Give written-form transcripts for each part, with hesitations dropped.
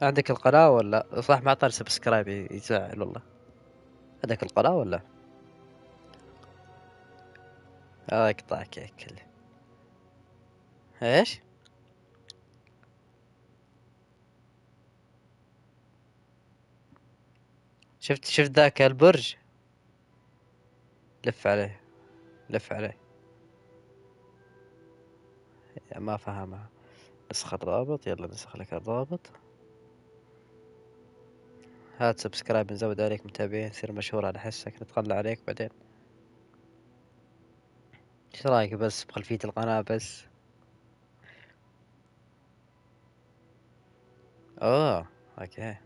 عندك القناة ولا صح؟ ما اعطاني سبسكرايب، يزعل والله. عندك القناة ولا؟ اقطعك يا كل. ايش؟ شفت ذاك البرج؟ لف عليه، لف عليه. ما فهمها. نسخ الرابط، يلا نسخ لك الرابط. هات سبسكرايب، نزود عليك متابعين، تصير مشهور على حسك، نتطلع عليك بعدين. ايش رايك بس بخلفية القناة بس؟ اوه اوكي.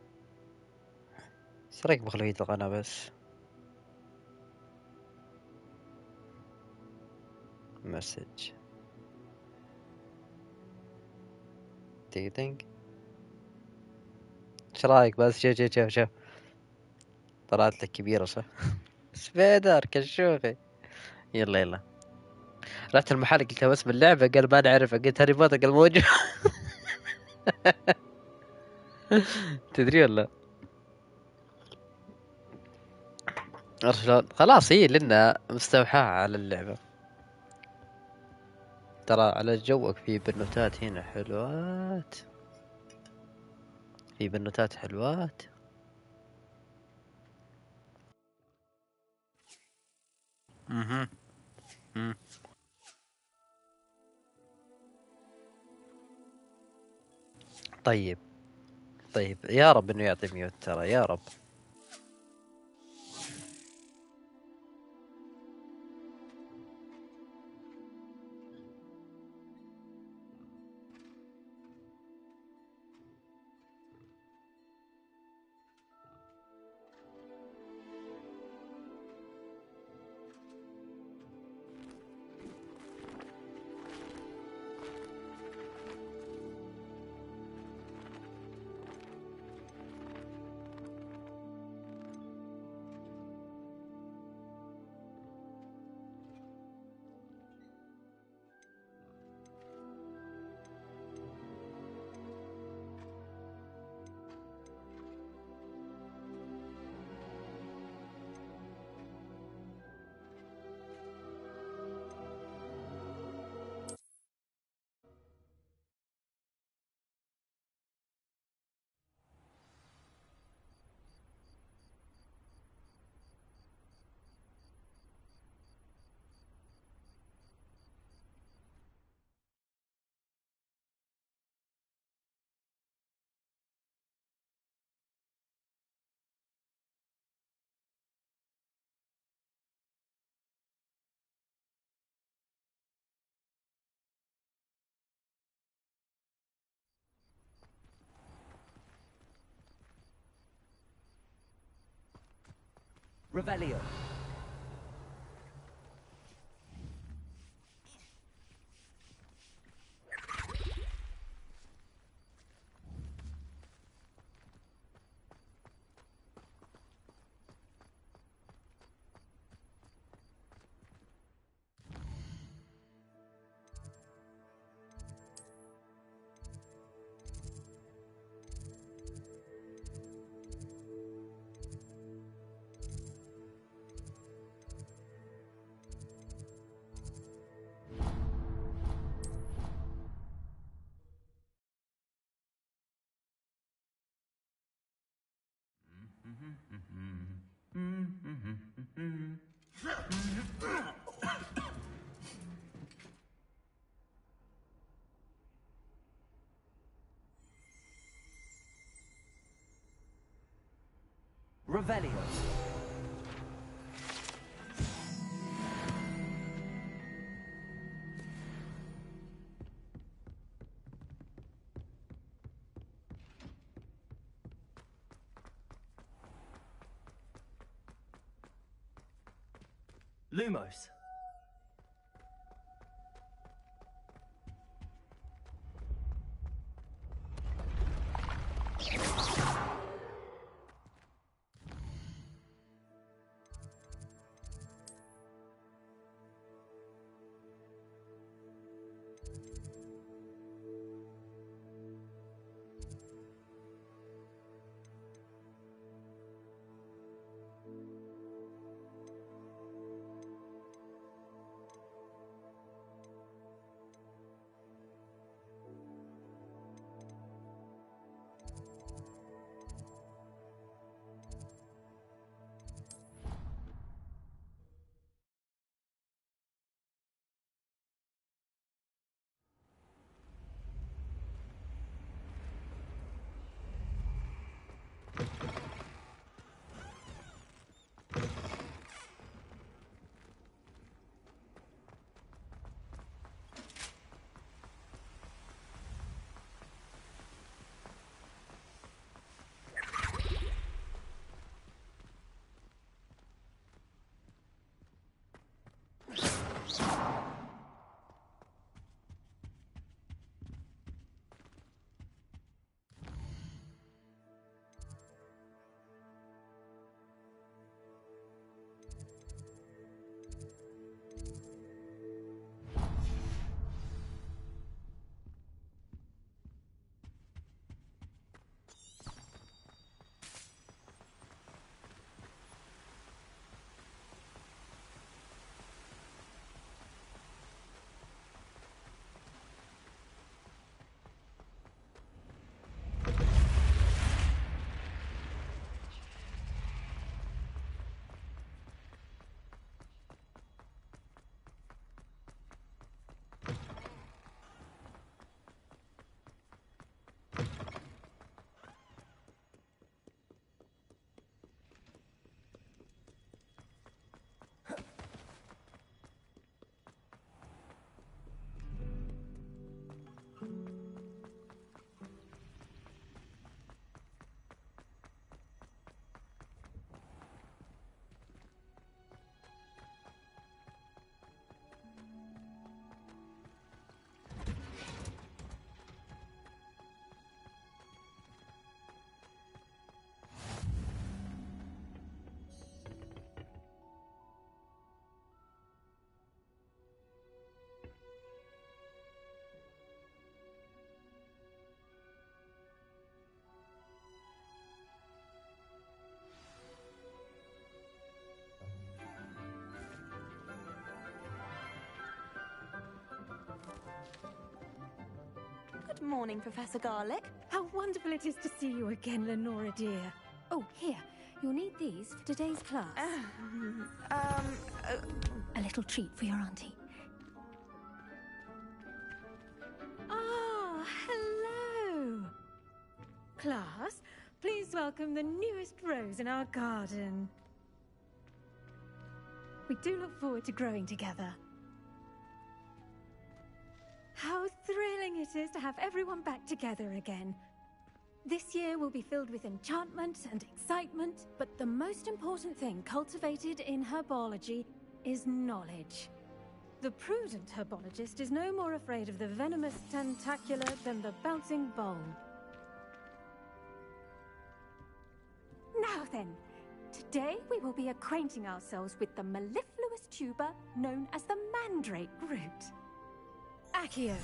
ايش رايك بخلفية القناة بس؟ مسج تيتنج. ايش رايك بس؟ شوف طلعت لك كبيرة صح؟ سبيدر كشوفي. يلا يلا. رحت المحل قلت له اسم اللعبة، قال ما نعرفها، قلت هاري بوتر، قال موجود. تدري ولا؟ عرفت شلون؟ خلاص هي لنا مستوحاة على اللعبة. ترى على جوك في بنوتات هنا حلوات، في بنوتات حلوات. اها. مم. طيب. طيب يا رب انه يعطي ميوت، ترى يا رب. Revelio. Revelio. Lumos. morning, Professor Garlic. How wonderful it is to see you again, Lenora dear. Oh, here. You'll need these for today's class. A little treat for your auntie. Ah, hello. Class, please welcome the newest rose in our garden. We do look forward to growing together. How thrilling it is to have everyone back together again. This year will be filled with enchantment and excitement, but the most important thing cultivated in herbology is knowledge. The prudent herbologist is no more afraid of the venomous tentacula than the bouncing bulb. Now then, today we will be acquainting ourselves with the mellifluous tuber known as the mandrake root. Accio.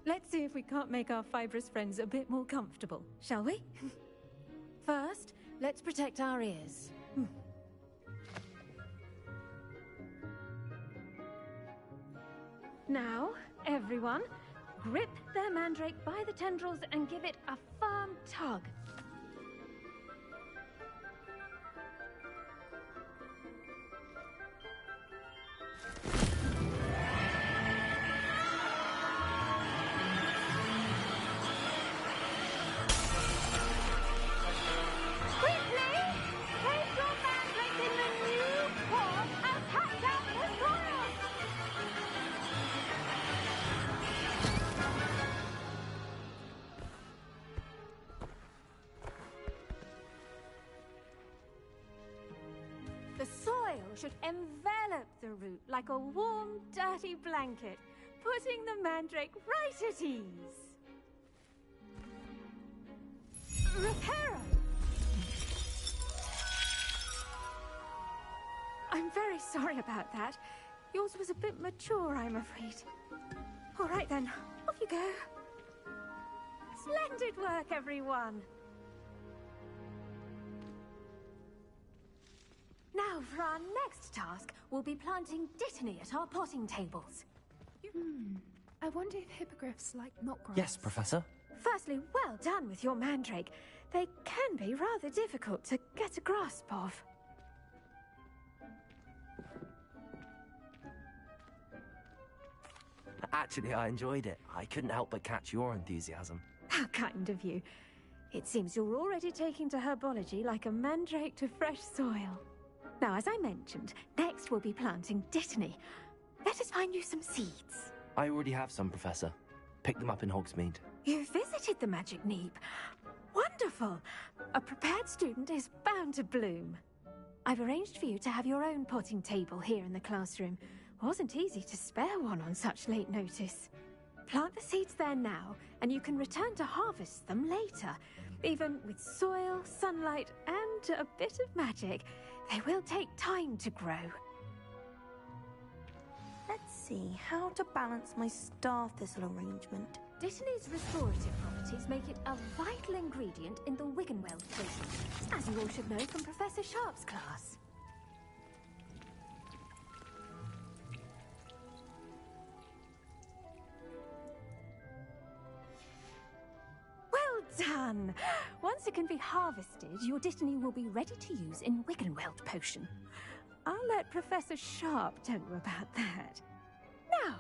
Let's see if we can't make our fibrous friends a bit more comfortable, shall we? First, let's protect our ears. Now, everyone, grip their mandrake by the tendrils and give it a firm tug. The soil should envelop the root like a warm, dirty blanket, putting the mandrake right at ease. Reparo! I'm very sorry about that. Yours was a bit mature, I'm afraid. All right then, off you go. Splendid work, everyone! Now, for our next task, we'll be planting dittany at our potting tables. I wonder if hippogriffs like knotgrass. Yes, Professor. Firstly, well done with your mandrake. They can be rather difficult to get a grasp of. Actually, I enjoyed it. I couldn't help but catch your enthusiasm. How kind of you. It seems you're already taking to herbology like a mandrake to fresh soil. Now, as I mentioned, next we'll be planting dittany. Let us find you some seeds. I already have some, Professor. Picked them up in Hogsmeade. You visited the Magic Neep. Wonderful! A prepared student is bound to bloom. I've arranged for you to have your own potting table here in the classroom. Wasn't easy to spare one on such late notice. Plant the seeds there now, and you can return to harvest them later. Even with soil, sunlight, and a bit of magic, they will take time to grow. Let's see how to balance my star thistle arrangement. Dittany's restorative properties make it a vital ingredient in the Wiggenweld potion, as you all should know from Professor Sharp's class. Well done! Once it can be harvested, your dittany will be ready to use in Wiggenweld potion. I'll let Professor Sharp tell you about that. Now,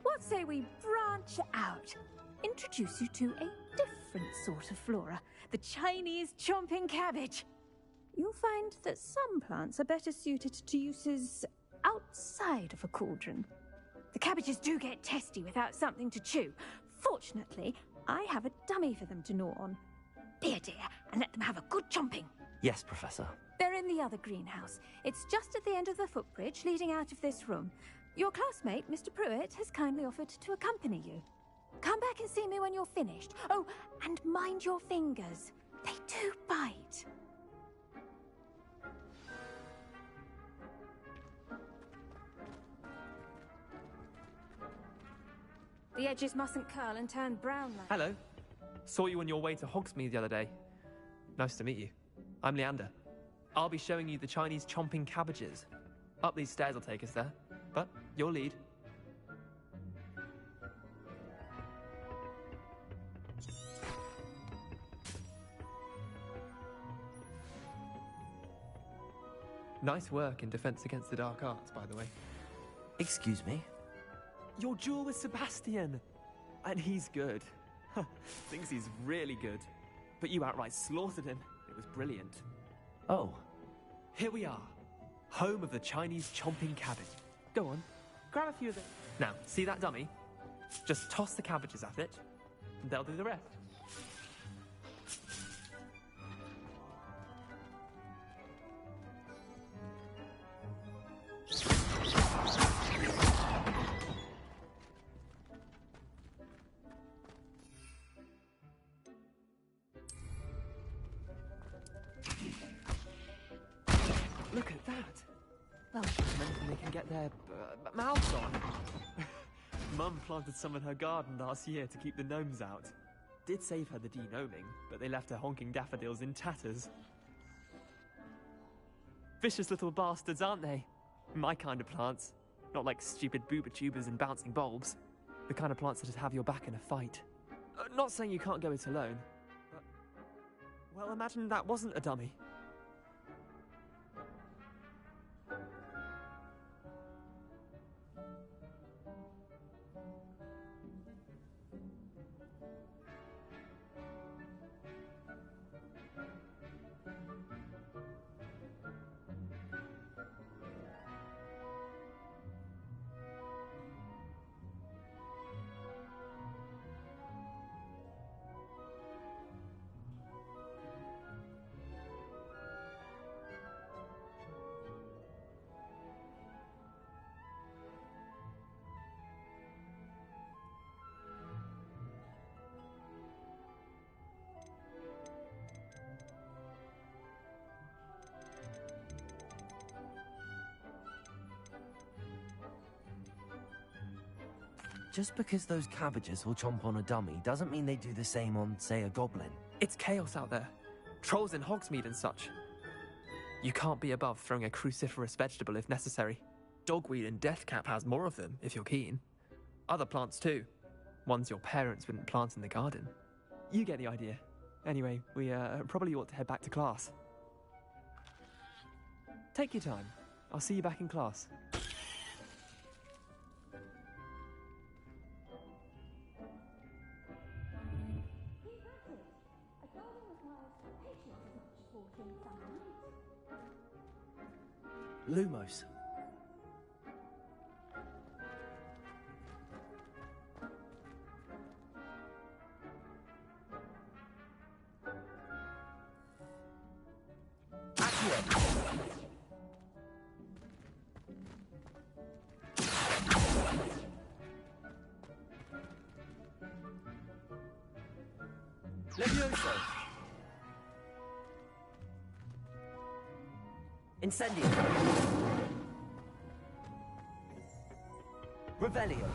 what say we branch out? Introduce you to a different sort of flora, the Chinese chomping cabbage. You'll find that some plants are better suited to uses outside of a cauldron. The cabbages do get testy without something to chew. Fortunately, I have a dummy for them to gnaw on. Be a dear and let them have a good chomping. Yes, Professor. They're in the other greenhouse. It's just at the end of the footbridge leading out of this room. Your classmate, Mr. Pruitt, has kindly offered to accompany you. Come back and see me when you're finished. Oh, and mind your fingers. They do bite. The edges mustn't curl and turn brown like... Hello. Saw you on your way to Hogsmeade the other day. Nice to meet you. I'm Leander. I'll be showing you the Chinese chomping cabbages. Up these stairs will take us there. But you'll lead. Nice work in Defense Against the Dark Arts, by the way. Excuse me? Your duel with Sebastian! And he's good. Thinks he's really good. But you outright slaughtered him. It was brilliant. Oh. Here we are. Home of the Chinese chomping cabbage. Go on, grab a few of them. Now, see that dummy? Just toss the cabbages at it, and they'll do the rest. Look at that. Well, they can get their mouths on. Mum planted some in her garden last year to keep the gnomes out. Did save her the de-gnoming, but they left her honking daffodils in tatters. Vicious little bastards, aren't they? My kind of plants. Not like stupid booba tubers and bouncing bulbs. The kind of plants that'd have your back in a fight. Not saying you can't go it alone, but... Well, imagine that wasn't a dummy. Just because those cabbages will chomp on a dummy doesn't mean they do the same on, say, a goblin. It's chaos out there. Trolls in Hogsmeade and such. You can't be above throwing a cruciferous vegetable if necessary. Dogweed and Deathcap has more of them, if you're keen. Other plants too. Ones your parents wouldn't plant in the garden. You get the idea. Anyway, we probably ought to head back to class. Take your time. I'll see you back in class. Lumos. Levioso. Incendio. Revelio.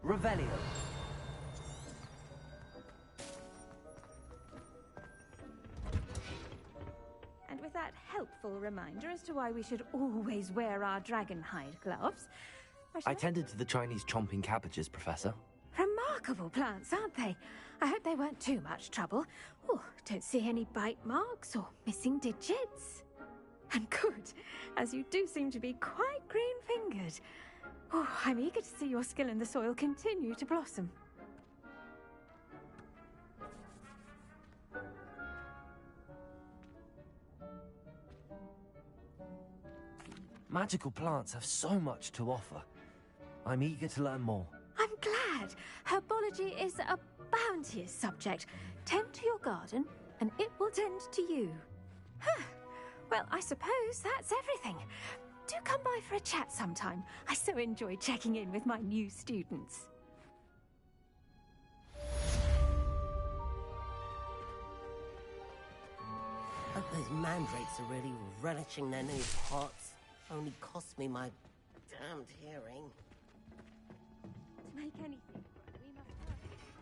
Revelio. And with that helpful reminder as to why we should always wear our dragonhide gloves. I tended to the Chinese chomping cabbages, Professor. Remarkable plants, aren't they? I hope they weren't too much trouble. Oh, don't see any bite marks or missing digits. And good, as you do seem to be quite green-fingered. Oh, I'm eager to see your skill in the soil continue to blossom. Magical plants have so much to offer. I'm eager to learn more. I'm glad. Herbology is a bounteous subject. Tend to your garden, and it will tend to you. Huh. Well, I suppose that's everything. Do come by for a chat sometime. I so enjoy checking in with my new students. Hope those mandrakes are really relishing their new pots. Only cost me my damned hearing. To make anything, we must first...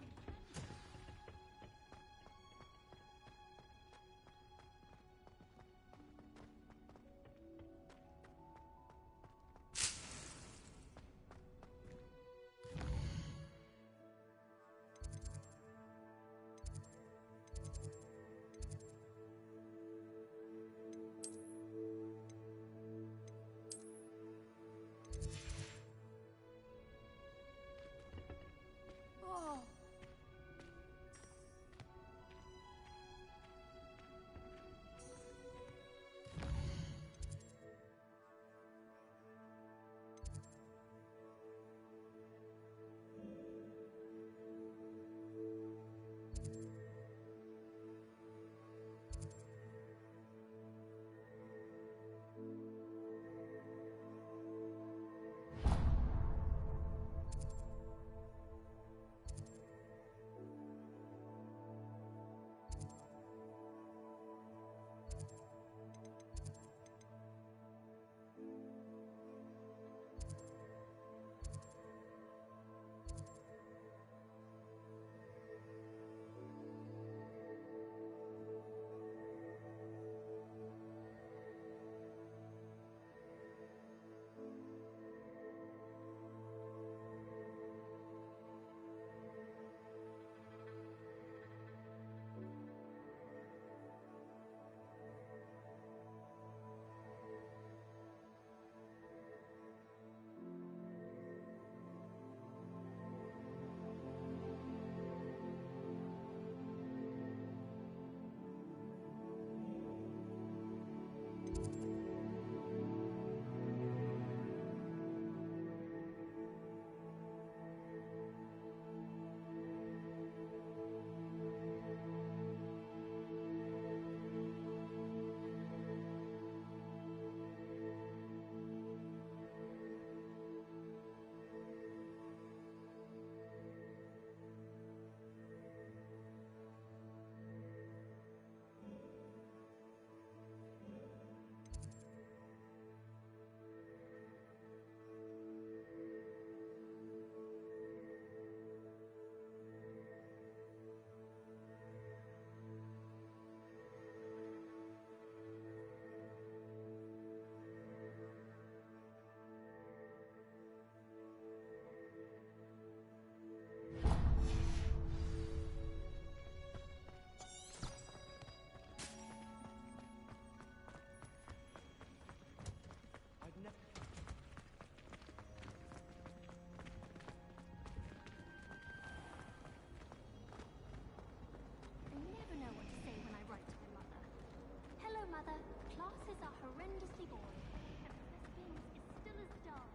Mother, classes are horrendously boring. Professor Beans is still as dull.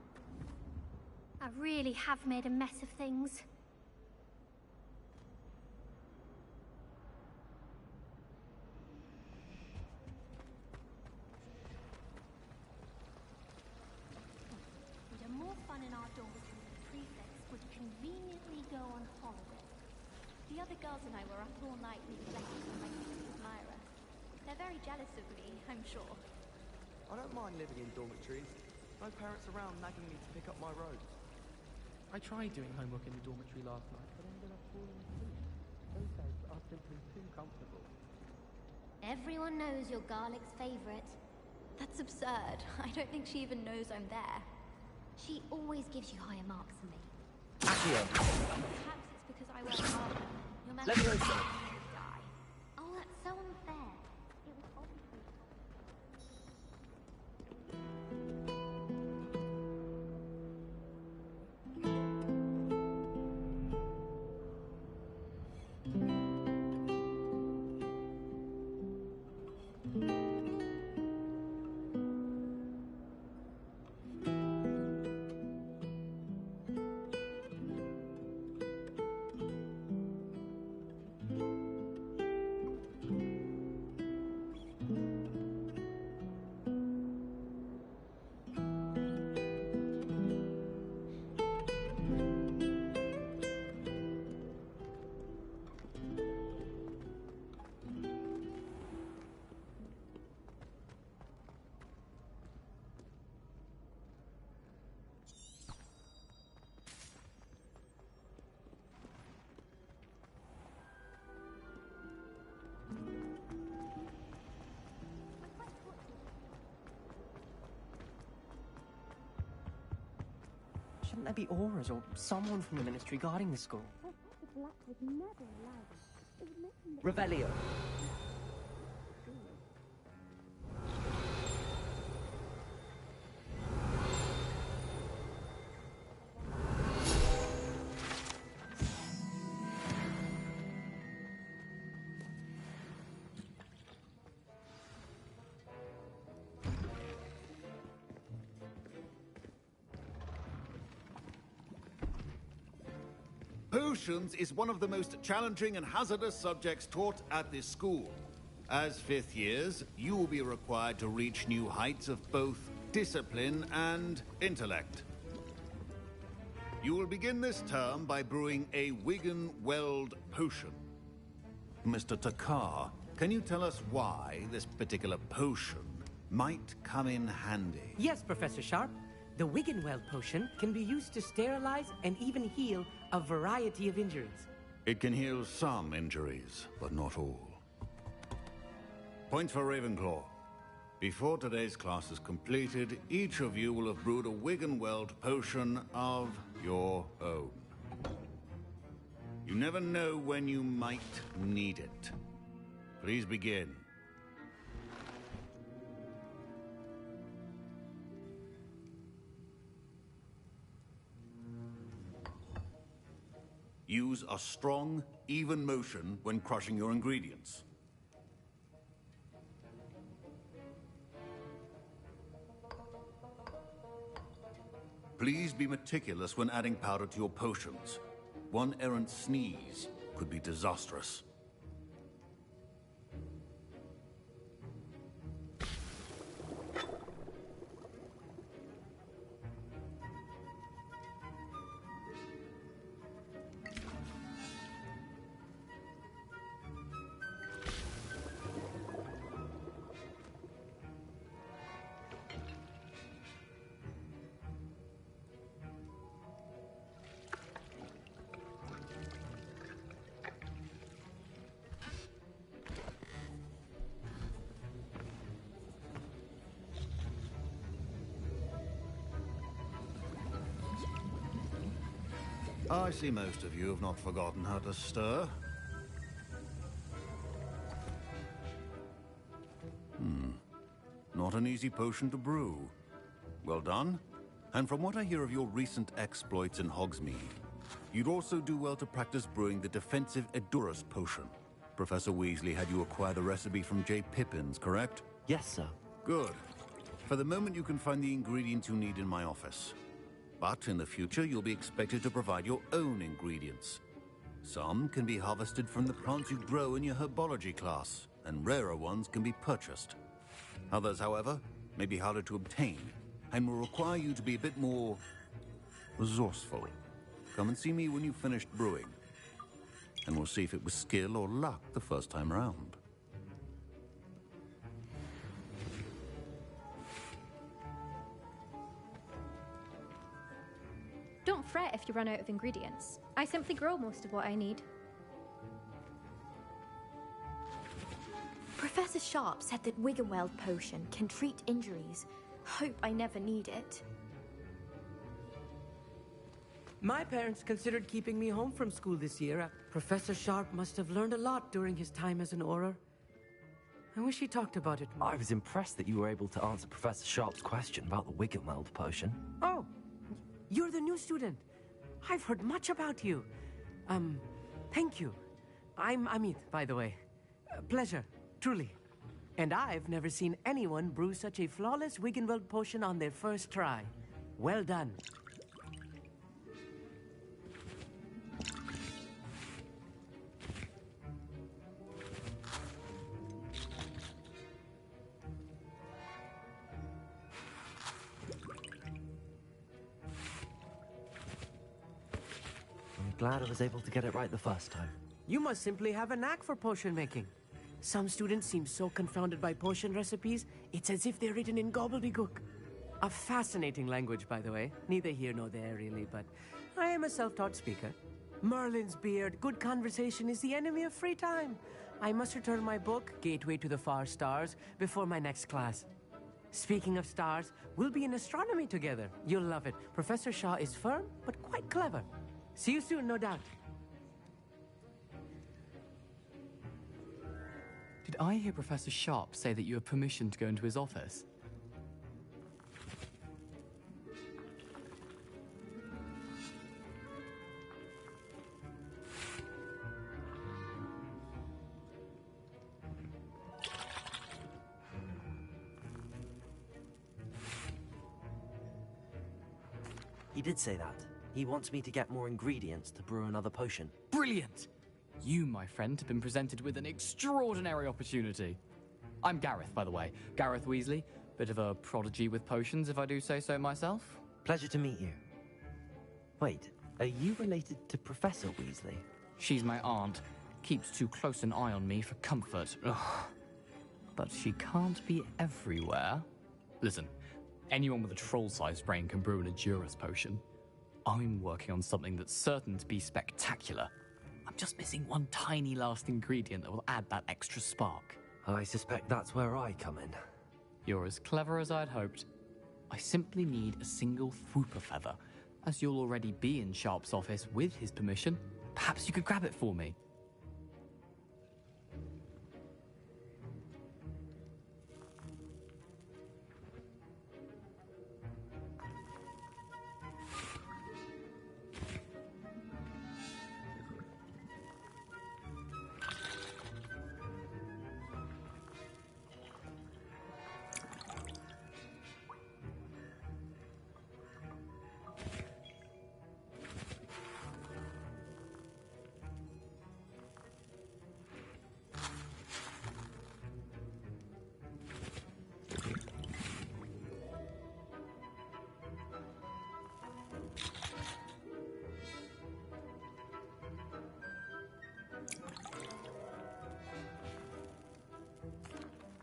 I really have made a mess of things. We'd have more fun in our dormitory if the prefects would conveniently go on holiday. The other girls and I were up all night reading letters from my sister Myra. They're very jealous of me, I'm sure. I don't mind living in dormitories. No parents around nagging me to pick up my robes. I tried doing homework in the dormitory last night, but ended up falling asleep. Those beds are simply too comfortable. Everyone knows you're Garlic's favourite. That's absurd. I don't think she even knows I'm there. She always gives you higher marks than me. Accio. Perhaps it's because I work harder. Your Let me know, sir. die. Oh, that's so unfair. It was obviously... Shouldn't there be auras or someone from the ministry guarding the school? Revelio. Potions is one of the most challenging and hazardous subjects taught at this school. As fifth years, you will be required to reach new heights of both discipline and intellect. You will begin this term by brewing a Wigan Weld potion. Mr. Takar, can you tell us why this particular potion might come in handy? Yes, Professor Sharp. The Wiggenweld potion can be used to sterilize and even heal a variety of injuries. It can heal some injuries, but not all. Points for Ravenclaw. Before today's class is completed, each of you will have brewed a Wiggenweld potion of your own. You never know when you might need it. Please begin. Use a strong, even motion when crushing your ingredients. Please be meticulous when adding powder to your potions. One errant sneeze could be disastrous. I see most of you have not forgotten how to stir. Not an easy potion to brew. Well done. And from what I hear of your recent exploits in Hogsmeade, you'd also do well to practice brewing the defensive Edurus potion. Professor Weasley had you acquire the recipe from J. Pippins, correct? Yes, sir. Good. For the moment, you can find the ingredients you need in my office. But in the future, you'll be expected to provide your own ingredients. Some can be harvested from the plants you grow in your herbology class, and rarer ones can be purchased. Others, however, may be harder to obtain, and will require you to be a bit more resourceful. Come and see me when you've finished brewing, and we'll see if it was skill or luck the first time round. Don't fret if you run out of ingredients. I simply grow most of what I need. Professor Sharp said that Wiggenweld potion can treat injuries. Hope I never need it. My parents considered keeping me home from school this year. Professor Sharp must have learned a lot during his time as an Auror. I wish he talked about it more. I was impressed that you were able to answer Professor Sharp's question about the Wiggenweld potion. Oh, you're the new student. I've heard much about you. Thank you. I'm Amit, by the way. Pleasure, truly. And I've never seen anyone brew such a flawless Wiggenweld potion on their first try. Well done. Glad I was able to get it right the first time. You must simply have a knack for potion making. Some students seem so confounded by potion recipes, it's as if they're written in gobbledygook. A fascinating language, by the way. Neither here nor there, really, but I am a self-taught speaker. Merlin's beard, good conversation is the enemy of free time. I must return my book, Gateway to the Far Stars, before my next class. Speaking of stars, we'll be in astronomy together. You'll love it. Professor Shaw is firm, but quite clever. See you soon, no doubt. Did I hear Professor Sharp say that you have permission to go into his office? He did say that. He wants me to get more ingredients to brew another potion. Brilliant! You, my friend, have been presented with an extraordinary opportunity. I'm Gareth, by the way. Gareth Weasley. Bit of a prodigy with potions, if I do say so myself. Pleasure to meet you. Wait, are you related to Professor Weasley? She's my aunt. Keeps too close an eye on me for comfort. Ugh. But she can't be everywhere. Listen, anyone with a troll-sized brain can brew an Edurus potion. I'm working on something that's certain to be spectacular. I'm just missing one tiny last ingredient that will add that extra spark. I suspect that's where I come in. You're as clever as I'd hoped. I simply need a single Fwooper feather. As you'll already be in Sharp's office with his permission, perhaps you could grab it for me.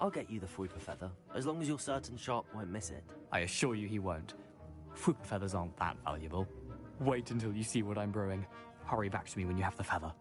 I'll get you the Fwooper feather, as long as you're certain Sharp won't miss it. I assure you he won't. Fwooper feathers aren't that valuable. Wait until you see what I'm brewing. Hurry back to me when you have the feather.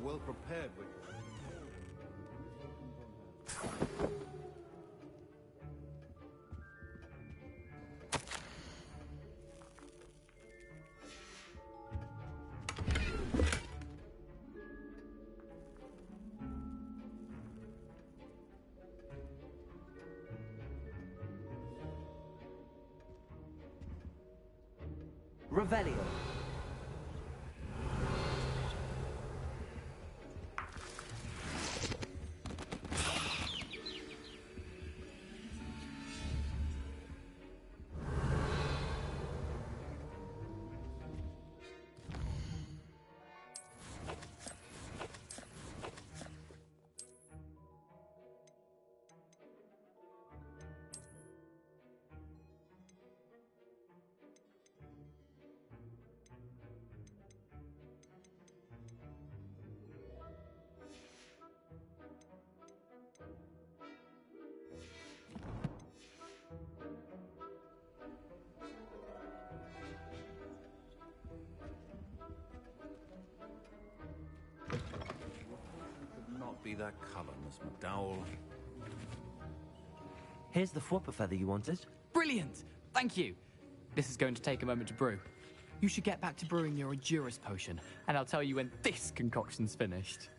Well prepared with. Revelio. be that color, Miss McDowell. Here's the flopper feather you wanted. Brilliant! Thank you! This is going to take a moment to brew. You should get back to brewing your Endurance potion, and I'll tell you when this concoction's finished.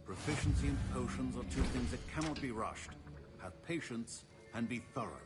Proficiency in potions are two things that cannot be rushed. Have patience and be thorough.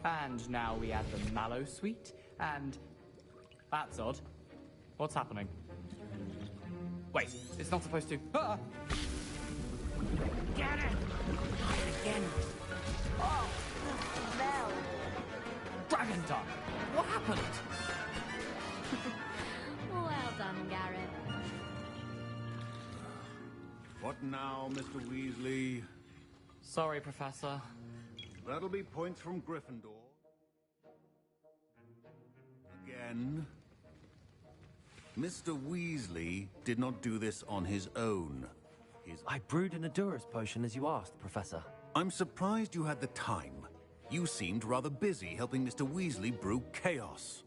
And now we add the mallow sweet, and... That's odd. What's happening? Wait, it's not supposed to... Ah! Get it! Again. Oh! Bell! Dragon Dung! What happened? Well done, Garrett. What now, Mr. Weasley? Sorry, Professor. That'll be points from Gryffindor. again. Mr. Weasley did not do this on his own. I brewed an Adurus potion as you asked, Professor. I'm surprised you had the time. You seemed rather busy helping Mr. Weasley brew chaos.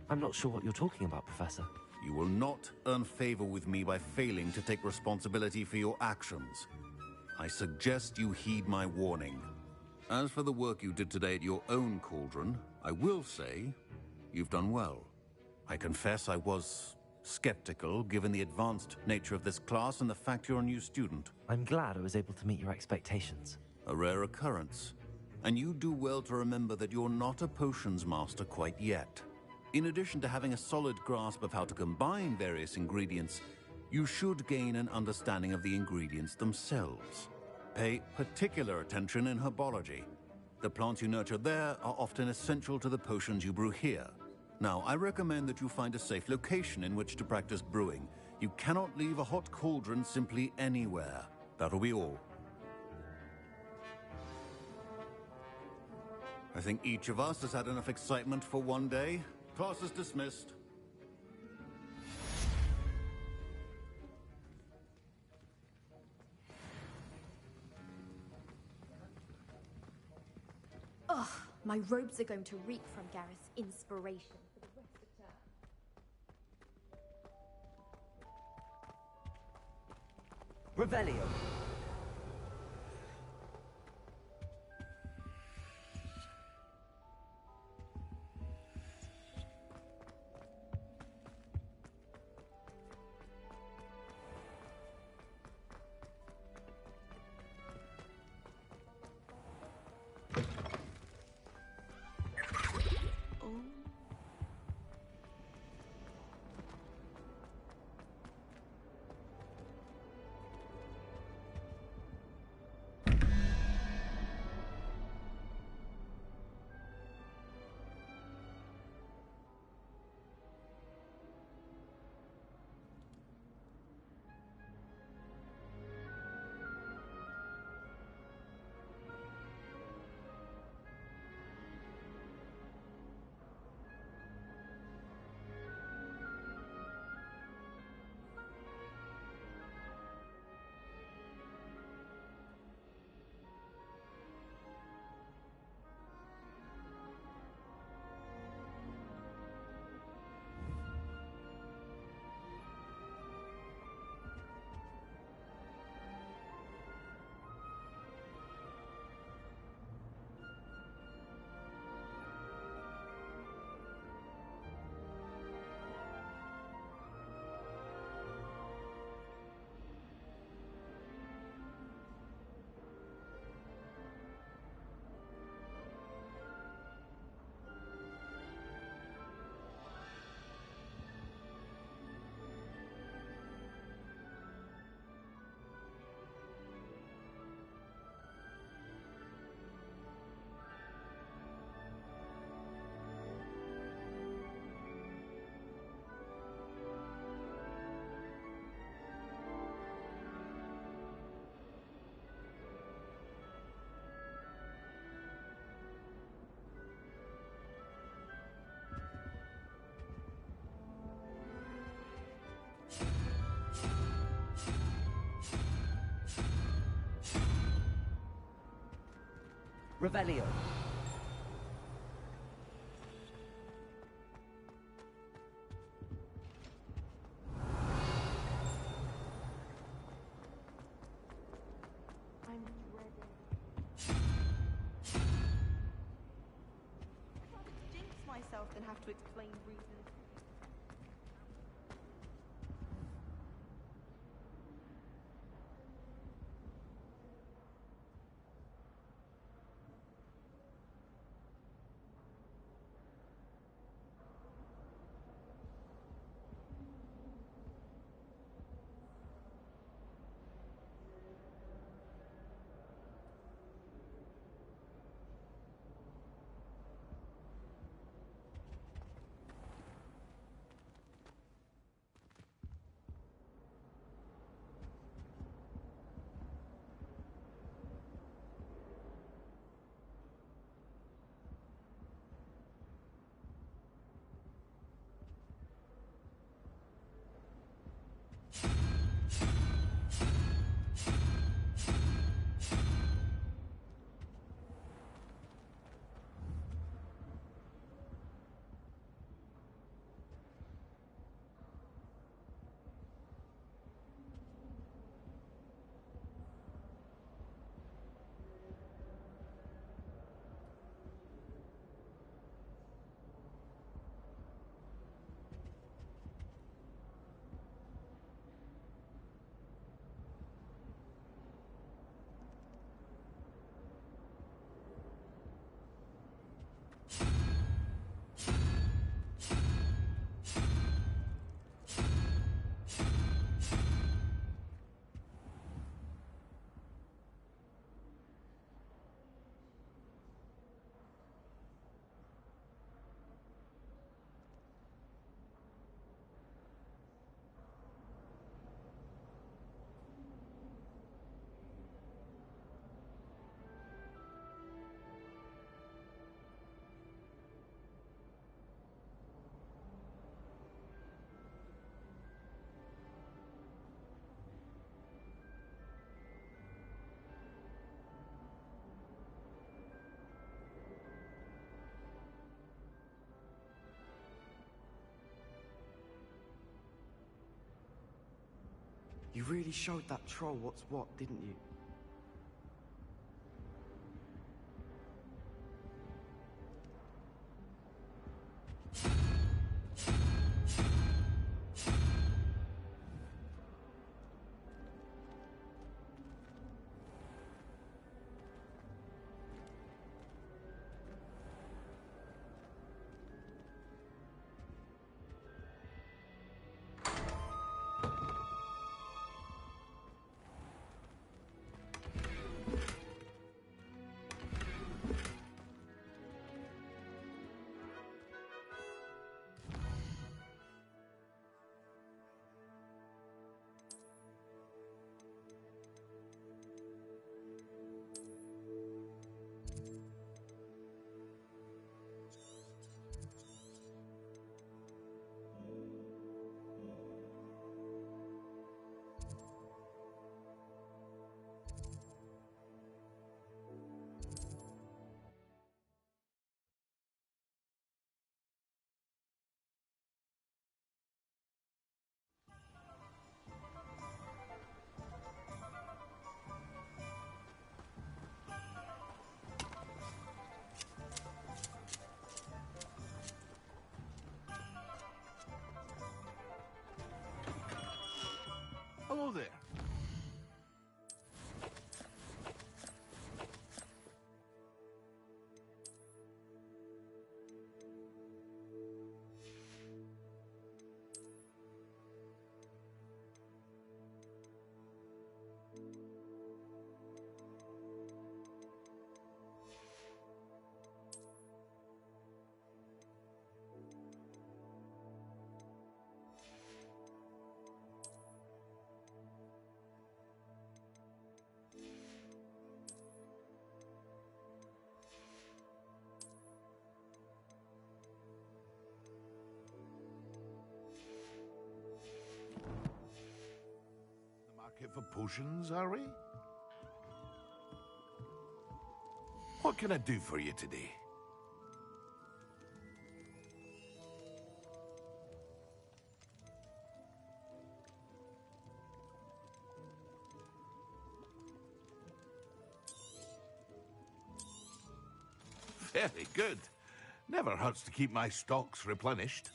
I'm not sure what you're talking about, Professor. You will not earn favor with me by failing to take responsibility for your actions. I suggest you heed my warning. As for the work you did today at your own cauldron, I will say you've done well. I confess I was skeptical, given the advanced nature of this class and the fact you're a new student. I'm glad I was able to meet your expectations. A rare occurrence. And you do well to remember that you're not a potions master quite yet. In addition to having a solid grasp of how to combine various ingredients, you should gain an understanding of the ingredients themselves. Pay particular attention in herbology. The plants you nurture there are often essential to the potions you brew here. Now, I recommend that you find a safe location in which to practice brewing. You cannot leave a hot cauldron simply anywhere. That'll be all. I think each of us has had enough excitement for one day. Class is dismissed. Ugh, my robes are going to reek from Gareth's inspiration for the rest of term. Revelio. Revelio. I'm ready. I'd rather jinx myself than have to explain reasons. You really showed that troll what's what, didn't you? Hello there. Market for potions, Harry? What can I do for you today? Very good. Never hurts to keep my stocks replenished.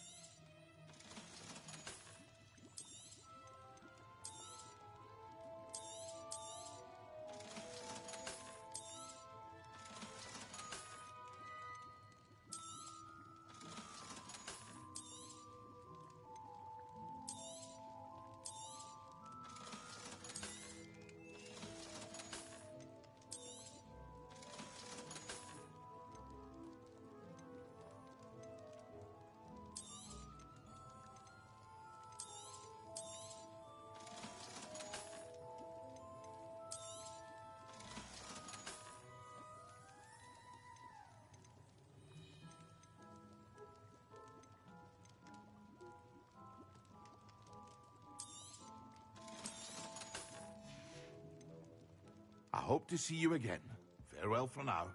I hope to see you again. Farewell for now.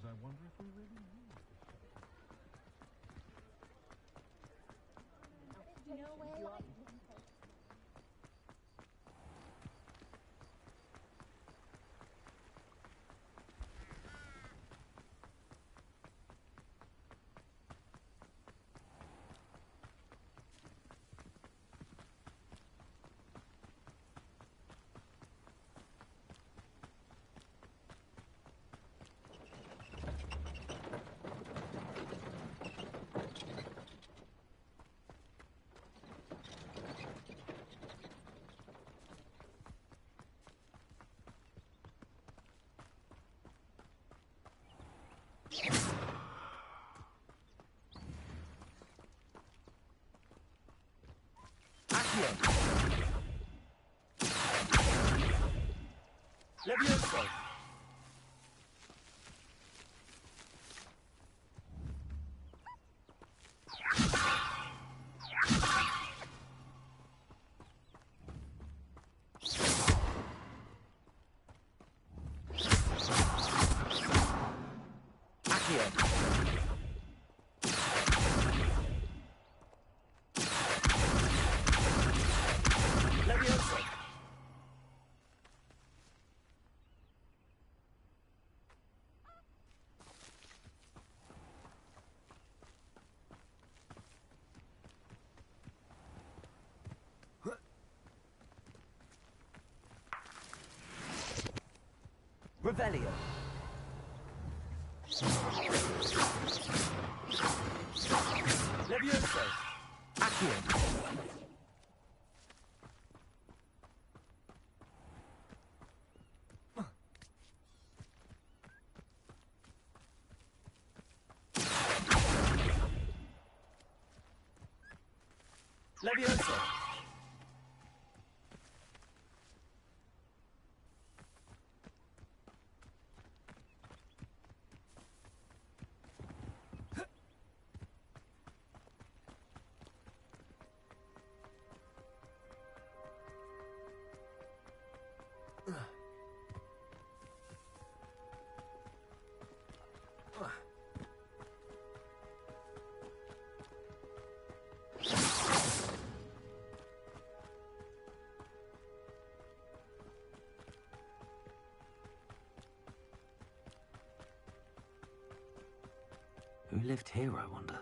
I wonder if we really need this. You know where you are. Levioso! Revelio. Levioso. Accio. Levioso. Who lived here, I wonder?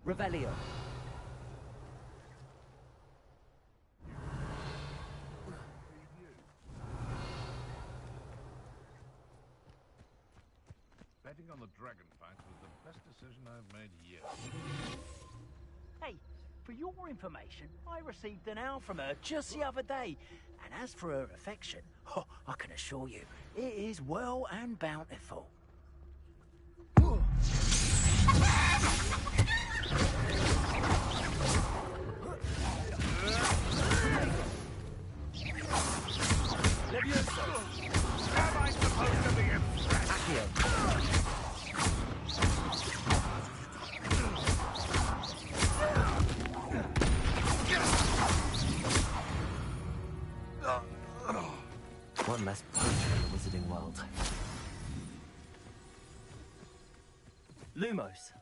Revelio. Betting on the dragon fight was the best decision I've made yet. Hey, for your information, I received an owl from her just the other day. And as for her affection, I can assure you, it is well and bountiful. Levioso. Am I supposed to be impressed? Accio. One less poacher in the wizarding world. Lumos.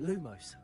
Lumos.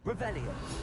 Revelio.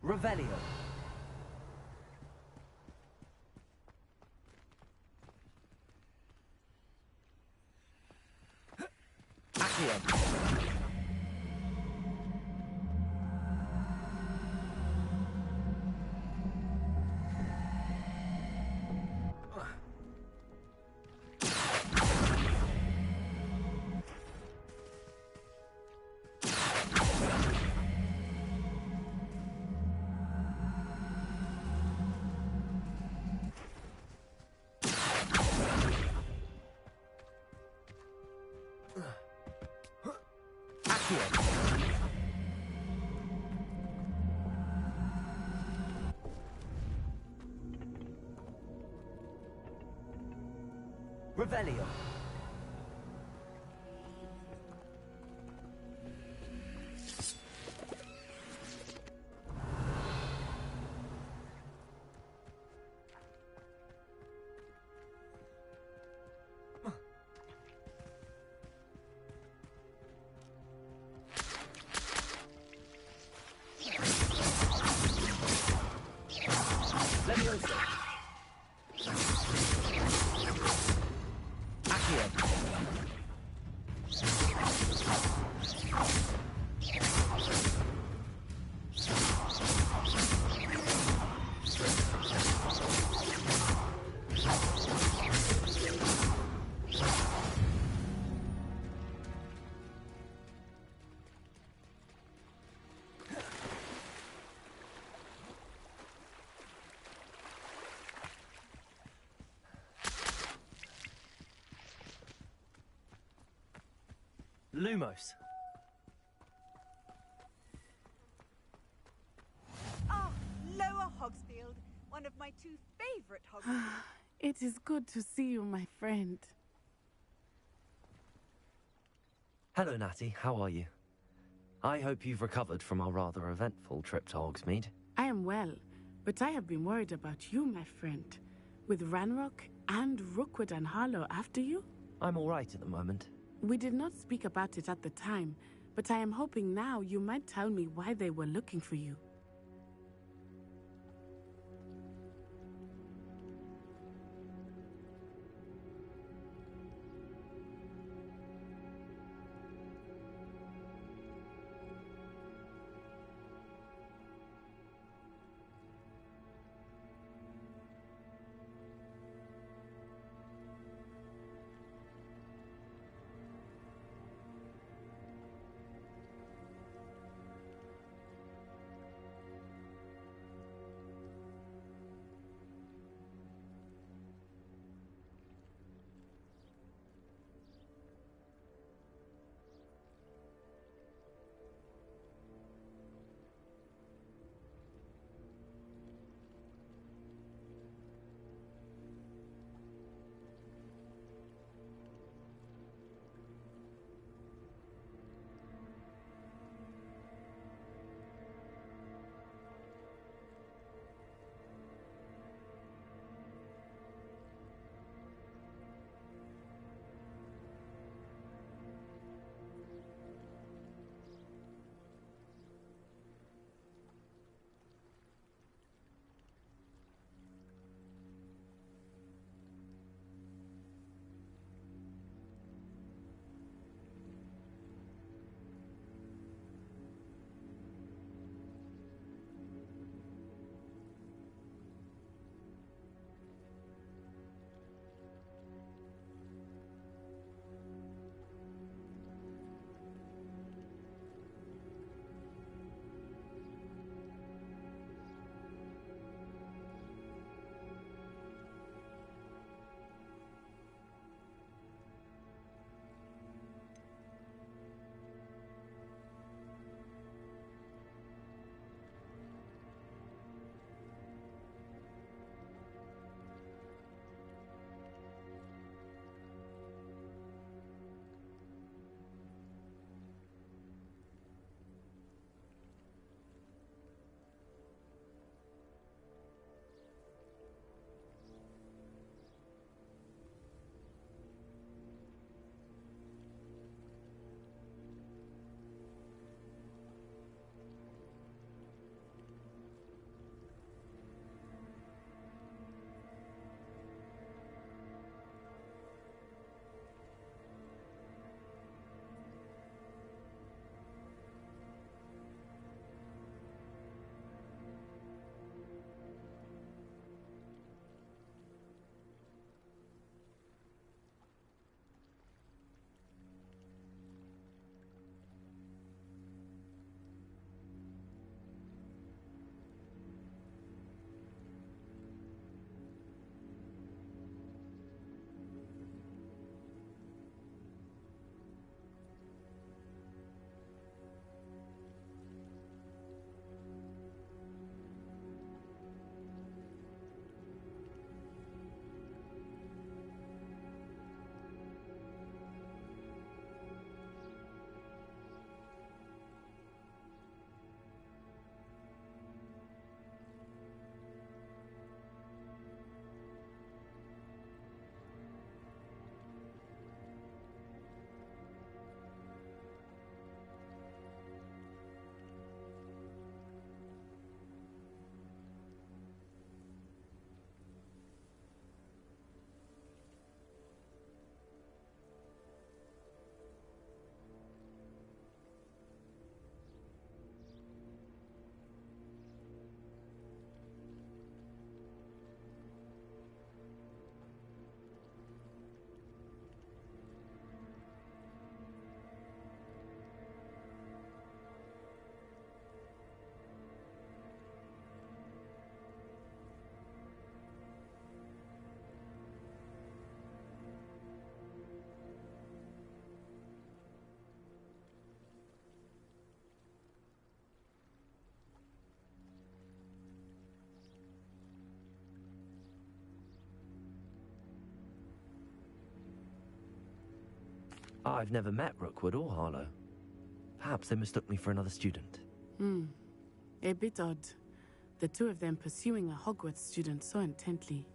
Revelio. Accio. Revelio. Levioso. Lumos. Ah, Lower Hogsfield, one of my two favorite Hogsfields. It is good to see you, my friend. Hello, Natty. How are you? I hope you've recovered from our rather eventful trip to Hogsmeade. I am well, but I have been worried about you, my friend. With Ranrock and Rookwood and Harlow after you? I'm all right at the moment. We did not speak about it at the time, but I am hoping now you might tell me why they were looking for you. I've never met Rookwood or Harlow. Perhaps they mistook me for another student. A bit odd. The two of them pursuing a Hogwarts student so intently.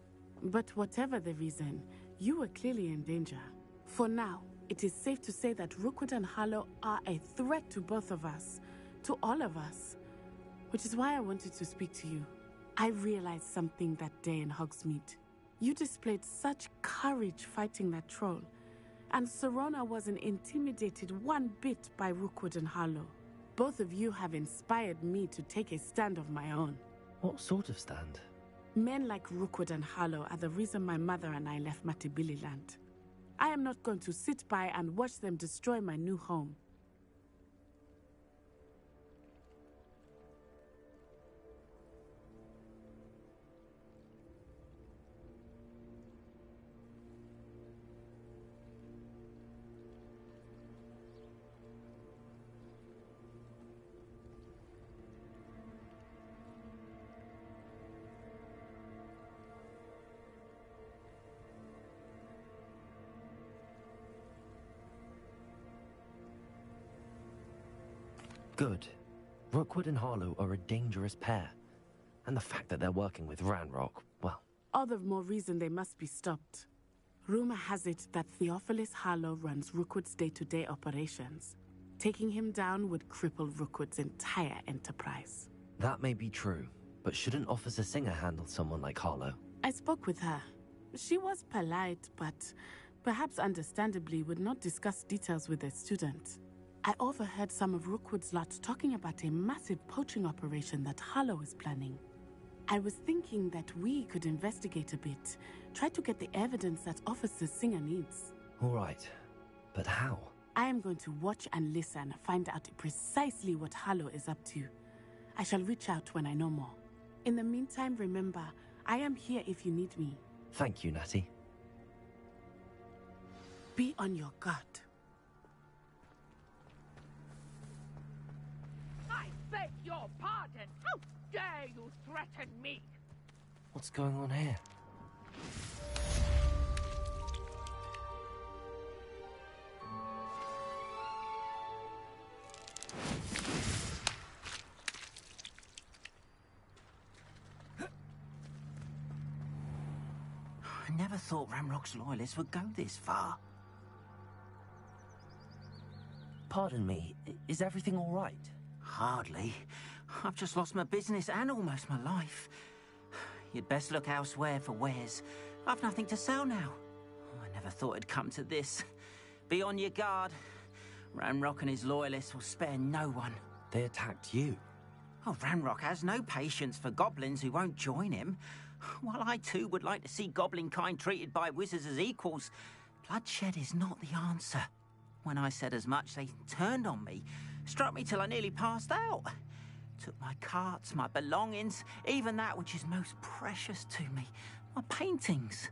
But whatever the reason, you were clearly in danger. For now, it is safe to say that Rookwood and Harlow are a threat to both of us. To all of us. Which is why I wanted to speak to you. I realized something that day in Hogsmeade. You displayed such courage fighting that troll. And Serona wasn't intimidated one bit by Rookwood and Harlow. Both of you have inspired me to take a stand of my own. What sort of stand? Men like Rookwood and Harlow are the reason my mother and I left Matibili-land. I am not going to sit by and watch them destroy my new home. Good. Rookwood and Harlow are a dangerous pair. And the fact that they're working with Ranrock, well... All the more reason they must be stopped. Rumor has it that Theophilus Harlow runs Rookwood's day-to-day operations. Taking him down would cripple Rookwood's entire enterprise. That may be true, but shouldn't Officer Singer handle someone like Harlow? I spoke with her. She was polite, but perhaps understandably would not discuss details with a student. I overheard some of Rookwood's lot talking about a massive poaching operation that Harlow is planning. I was thinking that we could investigate a bit, try to get the evidence that Officer Singer needs. All right, but how? I am going to watch and listen, find out precisely what Harlow is up to. I shall reach out when I know more. In the meantime, remember, I am here if you need me. Thank you, Natty. Be on your guard. I beg your pardon! How dare you threaten me? What's going on here? I never thought Ranrock's loyalists would go this far. Pardon me, is everything all right? Hardly. I've just lost my business and almost my life. You'd best look elsewhere for wares. I've nothing to sell now. I never thought it'd come to this. Be on your guard. Ranrock and his loyalists will spare no one. They attacked you. Oh, Ranrock has no patience for goblins who won't join him. While I too would like to see goblin kind treated by wizards as equals, bloodshed is not the answer. When I said as much, they turned on me, struck me till I nearly passed out. Took my carts, my belongings, even that which is most precious to me, my paintings.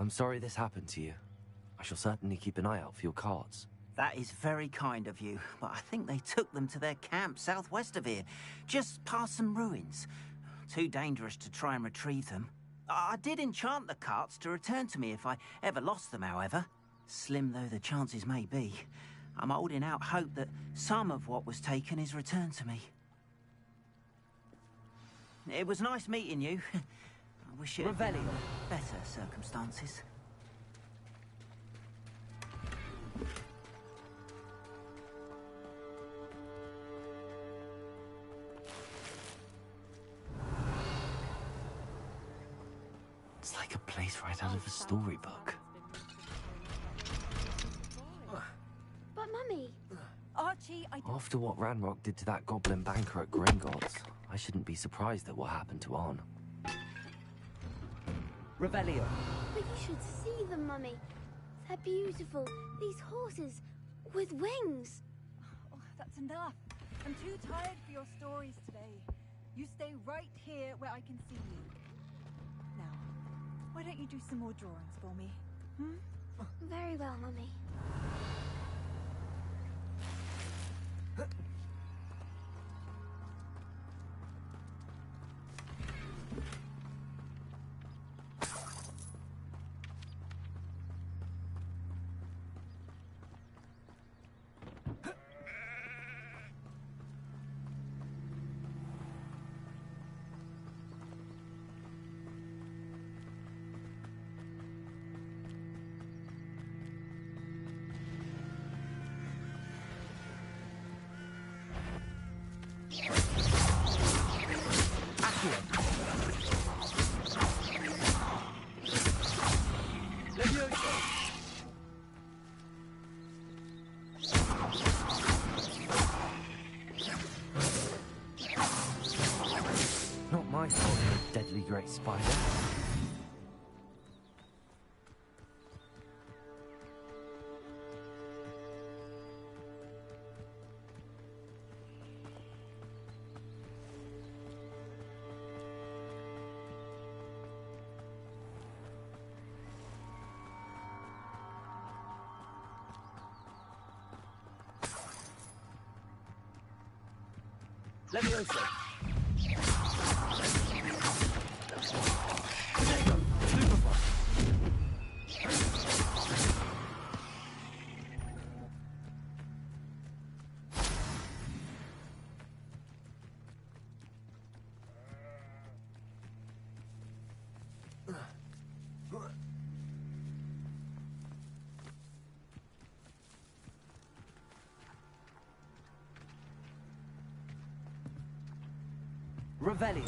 I'm sorry this happened to you. I shall certainly keep an eye out for your carts. That is very kind of you, but I think they took them to their camp southwest of here, just past some ruins. Too dangerous to try and retrieve them. I did enchant the carts to return to me if I ever lost them, however. Slim though the chances may be, I'm holding out hope that some of what was taken is returned to me. It was nice meeting you. I wish it had been under better circumstances. It's like a place right out of a storybook. But Mummy... Archie, After what Ranrock did to that goblin banker at Gringotts, I shouldn't be surprised at what happened to Arn. Revelio. But you should see them, Mummy. They're beautiful. These horses with wings. Oh, that's enough. I'm too tired for your stories today. You stay right here where I can see you. Now, why don't you do some more drawings for me? Very well, Mummy. Not my fault, you deadly great spider. Leviosa. Revelio.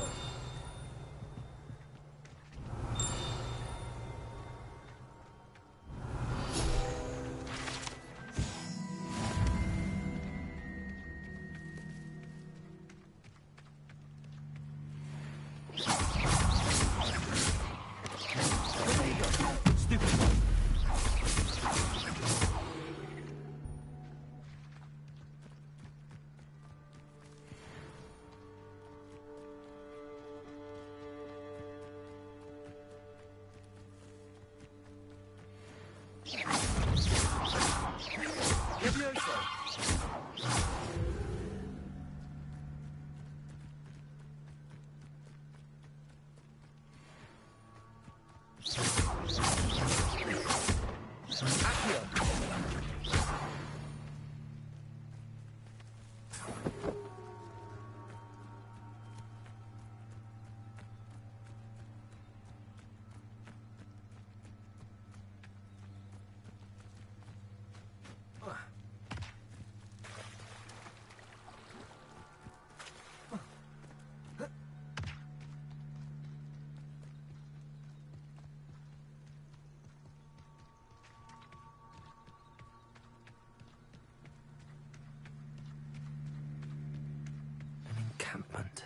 Encampment.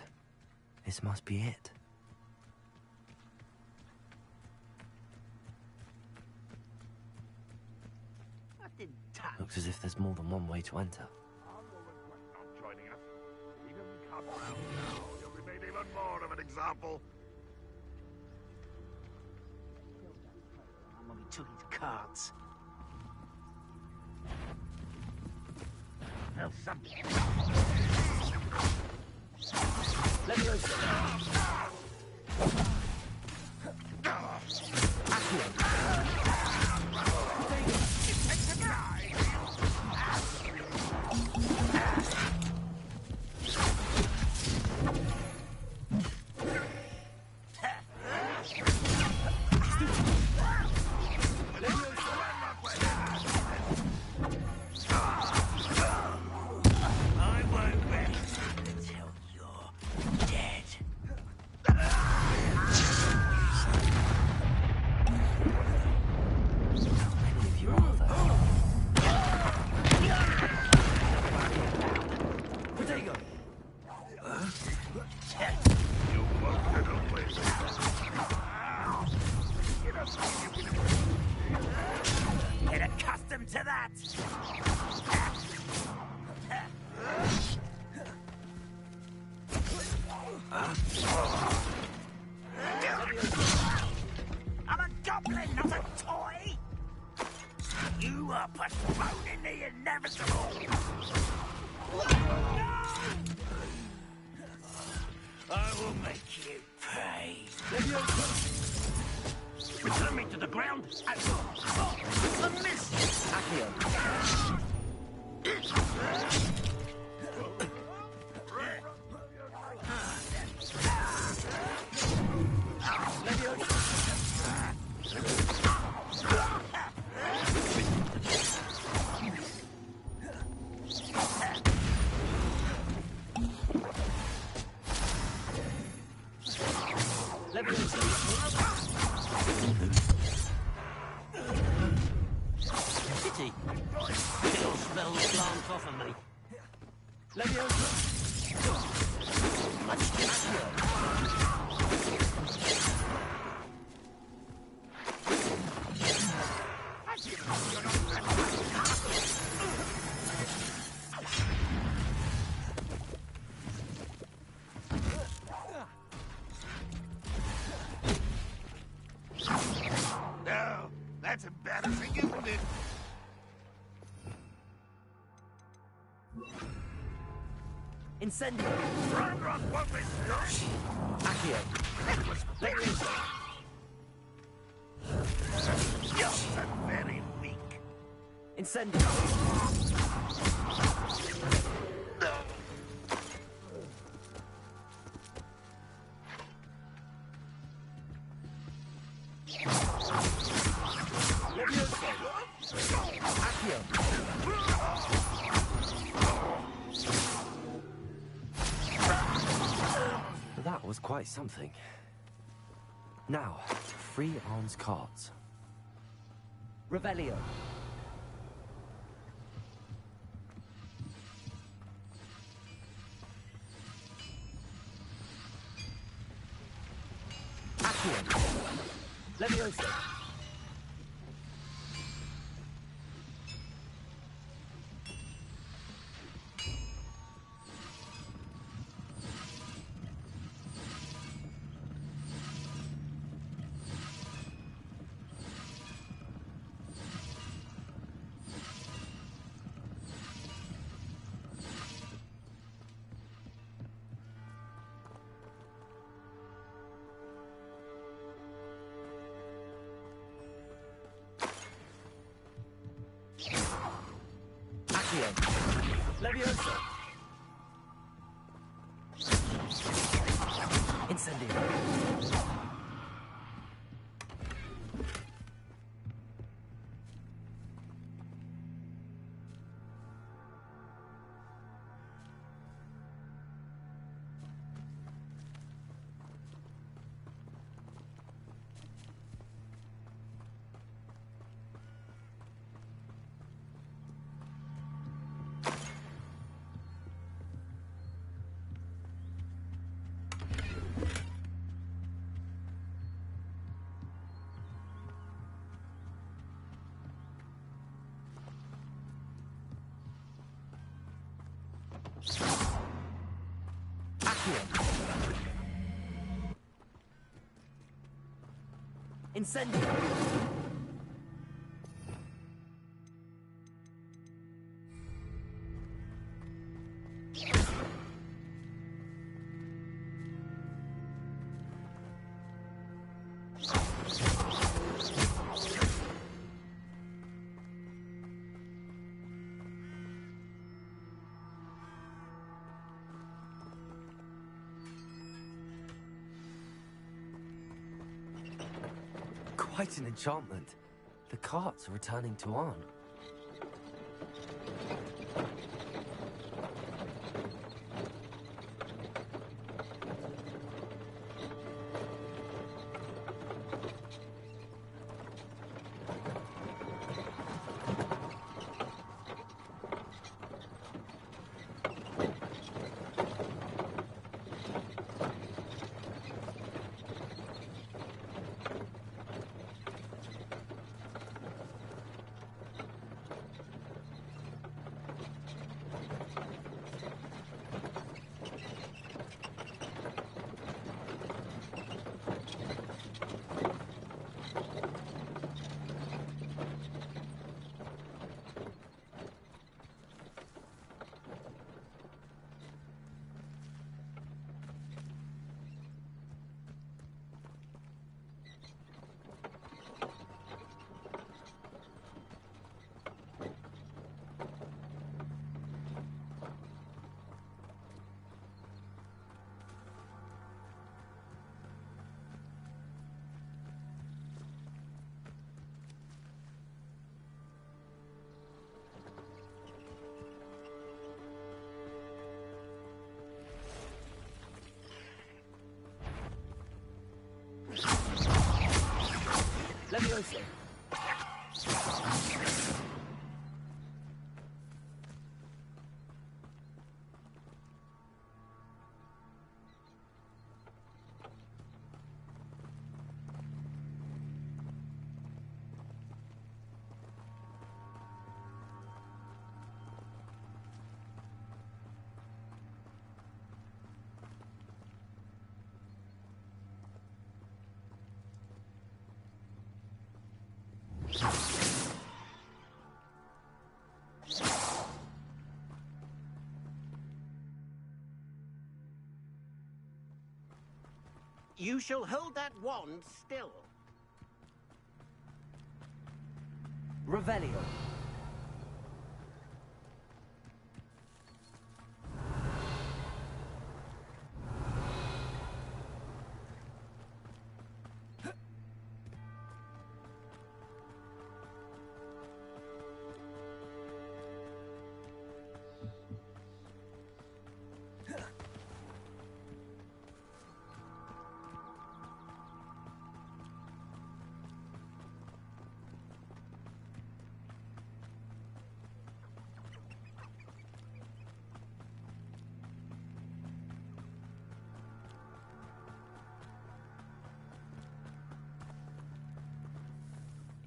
This must be it. Looks as if there's more than one way to enter. Joining us. Even come around now, you'll be made even more of an example. When we took his cards. Well, something. Get accustomed to that! I'm a goblin, not a toy! You are postponing the inevitable! I will make you pay! Return me to the ground! A miss! Still smells plant off of me. Leviosa! No, that's embarrassing, isn't it? Incendio! Run, what was that? Accio! That was very young and very weak. Incendio! That was quite something. Now, to free Arn's cards. Revelio! Accio! Leviosa! Leviosa! Incendio! Incendio! Quite an enchantment. The carts are returning to Arn. Leviosa! You shall hold that wand still. Revelio.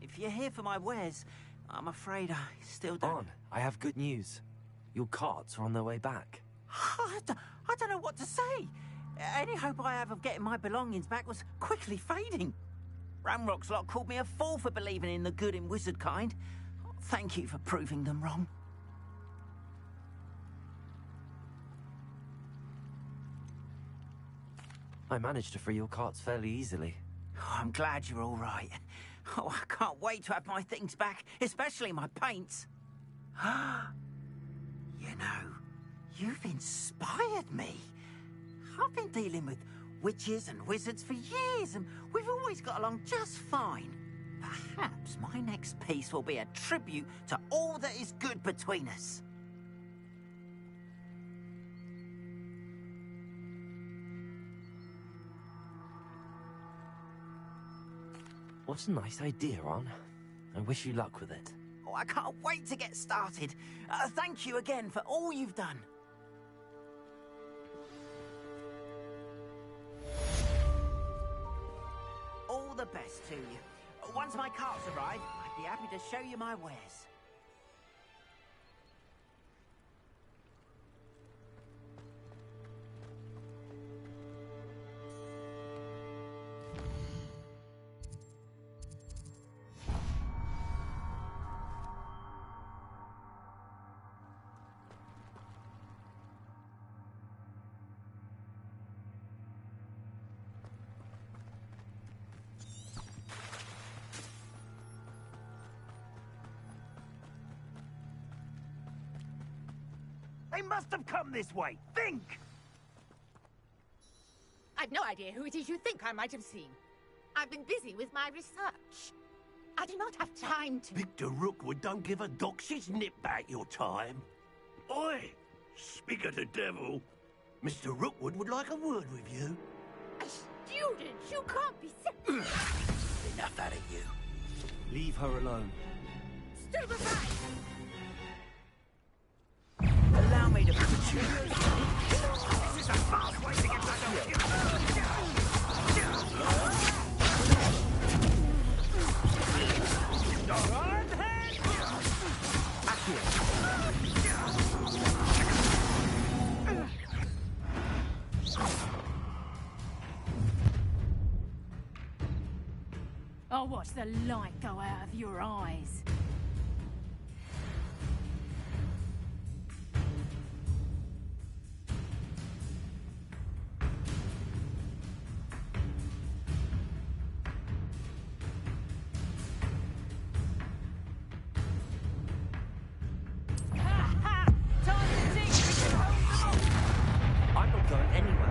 If you're here for my wares, I'm afraid I still don't... On, I have good news. Your carts are on their way back. I don't know what to say. Any hope I have of getting my belongings back was quickly fading. Ramrock's lot called me a fool for believing in the good in wizard kind. Thank you for proving them wrong. I managed to free your carts fairly easily. Oh, I'm glad you're all right. Oh, I can't wait to have my things back, especially my paints. You know, you've inspired me. I've been dealing with witches and wizards for years, and we've always got along just fine. Perhaps my next piece will be a tribute to all that is good between us. What a nice idea, Ron. I wish you luck with it. Oh, I can't wait to get started. Thank you again for all you've done. All the best to you. Once my carts arrive, I'd be happy to show you my wares. They must have come this way. Think! I've no idea who it is you think I might have seen. I've been busy with my research. I do not have time to... Victor Rookwood don't give a doxy's nip back your time. Oi! Speak of the devil. Mr. Rookwood would like a word with you. A student? You can't be serious. Enough out of you. Leave her alone. Stupefy! Allow me to put you... This is a fast way to get back over here. I'll watch the light go out of your eyes. I'm not going anywhere.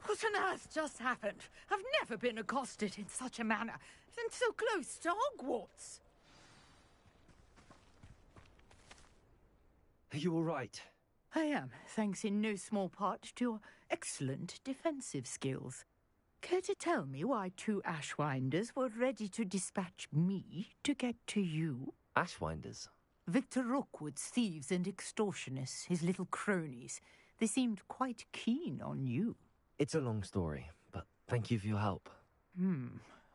What on earth just happened? I've never been accosted in such a manner, and so close to Hogwarts. Are you all right? I am, thanks in no small part to your excellent defensive skills. Care to tell me why two Ashwinders were ready to dispatch me to get to you? Ashwinders? Victor Rookwood's thieves and extortionists, his little cronies. They seemed quite keen on you. It's a long story, but thank you for your help.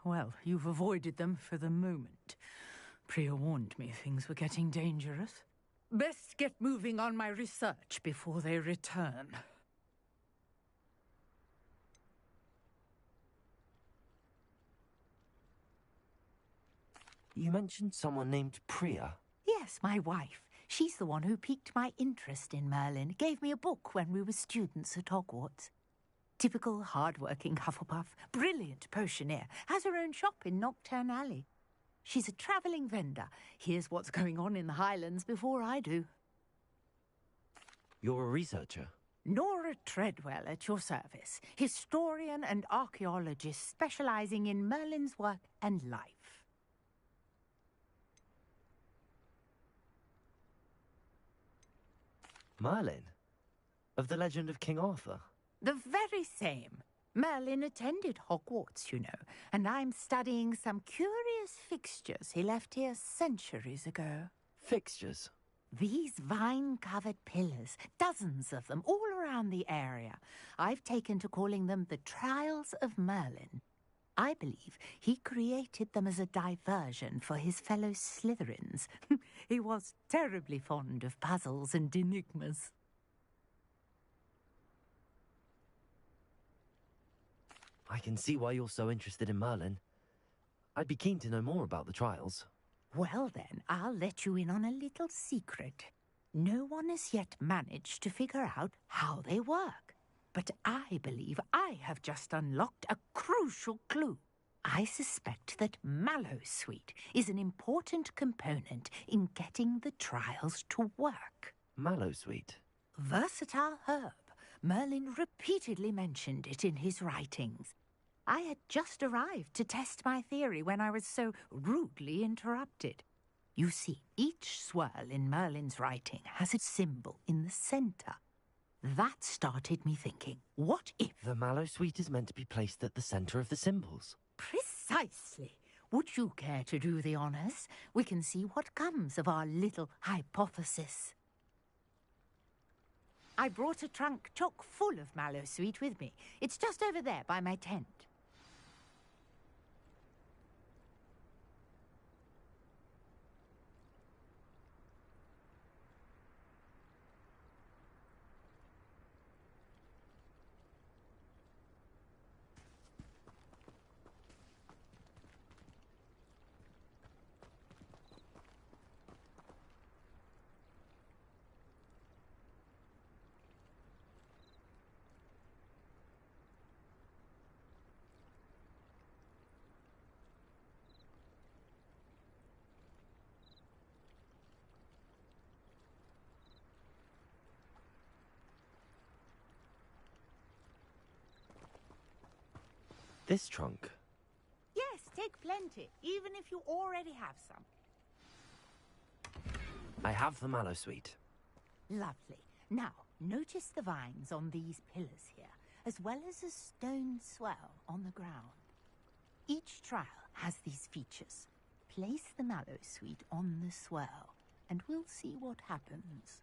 Well, you've avoided them for the moment. Priya warned me things were getting dangerous. Best get moving on my research before they return. You mentioned someone named Priya. Yes, my wife. She's the one who piqued my interest in Merlin, gave me a book when we were students at Hogwarts. Typical hard-working Hufflepuff, brilliant potioneer, has her own shop in Nocturne Alley. She's a travelling vendor, hears what's going on in the Highlands before I do. You're a researcher? Nora Treadwell at your service, historian and archaeologist specialising in Merlin's work and life. Merlin? Of the legend of King Arthur? The very same. Merlin attended Hogwarts, you know, and I'm studying some curious fixtures he left here centuries ago. Fixtures? These vine-covered pillars, dozens of them, all around the area. I've taken to calling them the Trials of Merlin. I believe he created them as a diversion for his fellow Slytherins. He was terribly fond of puzzles and enigmas. I can see why you're so interested in Merlin. I'd be keen to know more about the trials. Well then, I'll let you in on a little secret. No one has yet managed to figure out how they work. But I believe I have just unlocked a crucial clue. I suspect that Mallowsweet is an important component in getting the trials to work. Mallowsweet? Versatile herb. Merlin repeatedly mentioned it in his writings. I had just arrived to test my theory when I was so rudely interrupted. You see, each swirl in Merlin's writing has a symbol in the centre. That started me thinking, what if... The Mallowsweet is meant to be placed at the centre of the symbols. Precisely. Would you care to do the honours? We can see what comes of our little hypothesis. I brought a trunk chock full of Mallowsweet with me. It's just over there by my tent. This trunk? Yes, take plenty, even if you already have some. I have the Mallowsweet. Lovely. Now, notice the vines on these pillars here, as well as a stone swell on the ground. Each trial has these features. Place the Mallowsweet on the swell, and we'll see what happens.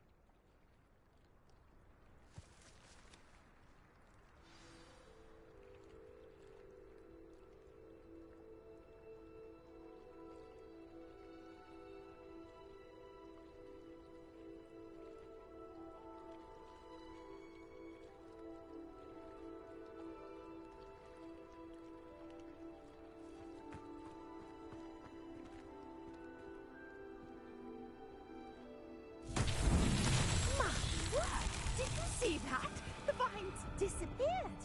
See that? The vines disappeared.